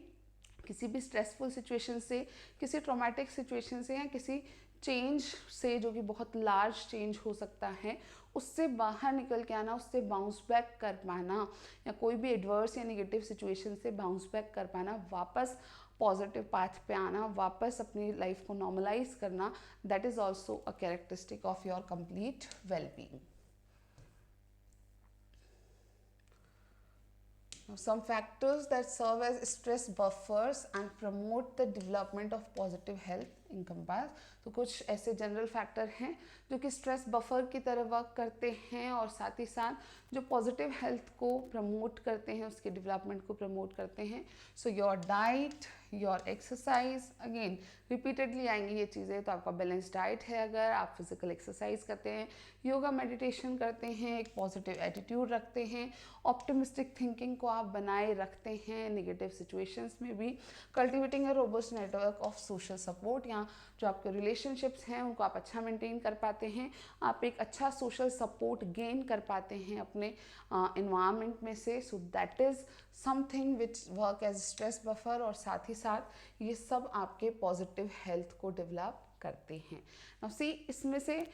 किसी भी स्ट्रेसफुल सिचुएशन से, किसी ट्रॉमेटिक सिचुएशन से या किसी चेंज से जो कि बहुत लार्ज चेंज हो सकता है, उससे बाहर निकल के आना, उससे बाउंस बैक कर पाना, या कोई भी एडवर्स या नेगेटिव सिचुएशन से बाउंस बैक कर पाना, वापस पॉजिटिव पाथ पे आना, वापस अपनी लाइफ को नॉर्मलाइज करना, that is also a characteristic of your complete wellbeing. Some factors that serve as stress buffers and promote the development of positive health encompass. तो कुछ ऐसे जनरल फैक्टर हैं जो कि स्ट्रेस बफर की तरह वर्क करते हैं और साथ ही साथ जो पॉजिटिव हेल्थ को प्रमोट करते हैं, उसके डेवलपमेंट को प्रमोट करते हैं. So your diet, your exercise, again repeatedly आएंगी ये चीज़ें. तो आपका बैलेंस डाइट है, अगर आप फिजिकल एक्सरसाइज करते हैं, योगा मेडिटेशन करते हैं, एक पॉजिटिव एटीट्यूड रखते हैं, ऑप्टिमिस्टिक थिंकिंग को आप बनाए रखते हैं नेगेटिव सिचुएशंस में भी, cultivating a robust network of social support, या जो आपके रिलेशनशिप्स हैं उनको आप अच्छा मेंटेन कर पाते हैं, आप एक अच्छा सोशल सपोर्ट गेन कर पाते हैं अपने इन्वायरमेंट में से. So that is something which work as stress buffer, और साथ ही साथ ये सब आपके पॉजिटिव हेल्थ को डेवलप करते हैं. नाउ सी, इसमें से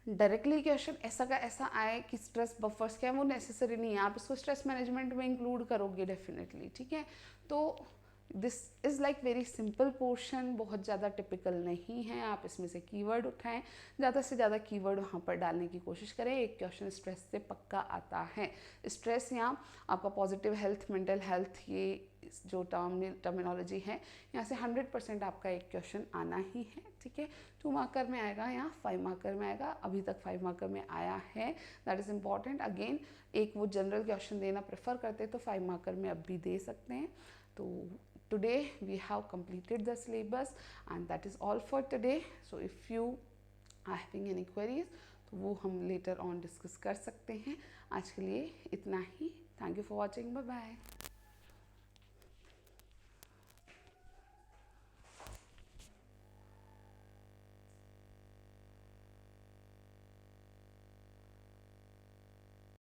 डायरेक्टली क्वेश्चन ऐसा का ऐसा आए कि स्ट्रेस बफर्स क्या है, वो नेसेसरी नहीं है, आप इसको स्ट्रेस मैनेजमेंट में इंक्लूड करोगे डेफिनेटली, ठीक है. तो this is like very simple portion, बहुत ज़्यादा टिपिकल नहीं है। आप इसमें से कीवर्ड उठाएं, ज़्यादा से ज़्यादा कीवर्ड वहाँ पर डालने की कोशिश करें। एक क्वेश्चन स्ट्रेस से पक्का आता है। स्ट्रेस या आपका पॉजिटिव हेल्थ, मेंटल हेल्थ, ये जो टर्मिनोलॉजी है, यहाँ से 100% आपका एक क्वेश्चन आना ही है, ठीक है। 2 मार्कर में आएगा या 5 मार्कर में आएगा। अभी तक 5 मार्कर में आया है, दैट इज़ इम्पॉर्टेंट। अगेन एक वो जनरल क्वेश्चन देना प्रेफर करते हैं तो 5 मार्कर में अब भी दे सकते हैं। तो today we have completed the syllabus and that is all for today. So if you are having any queries तो वो हम later on discuss कर सकते हैं। आज के लिए इतना ही। Thank you for watching. Bye bye.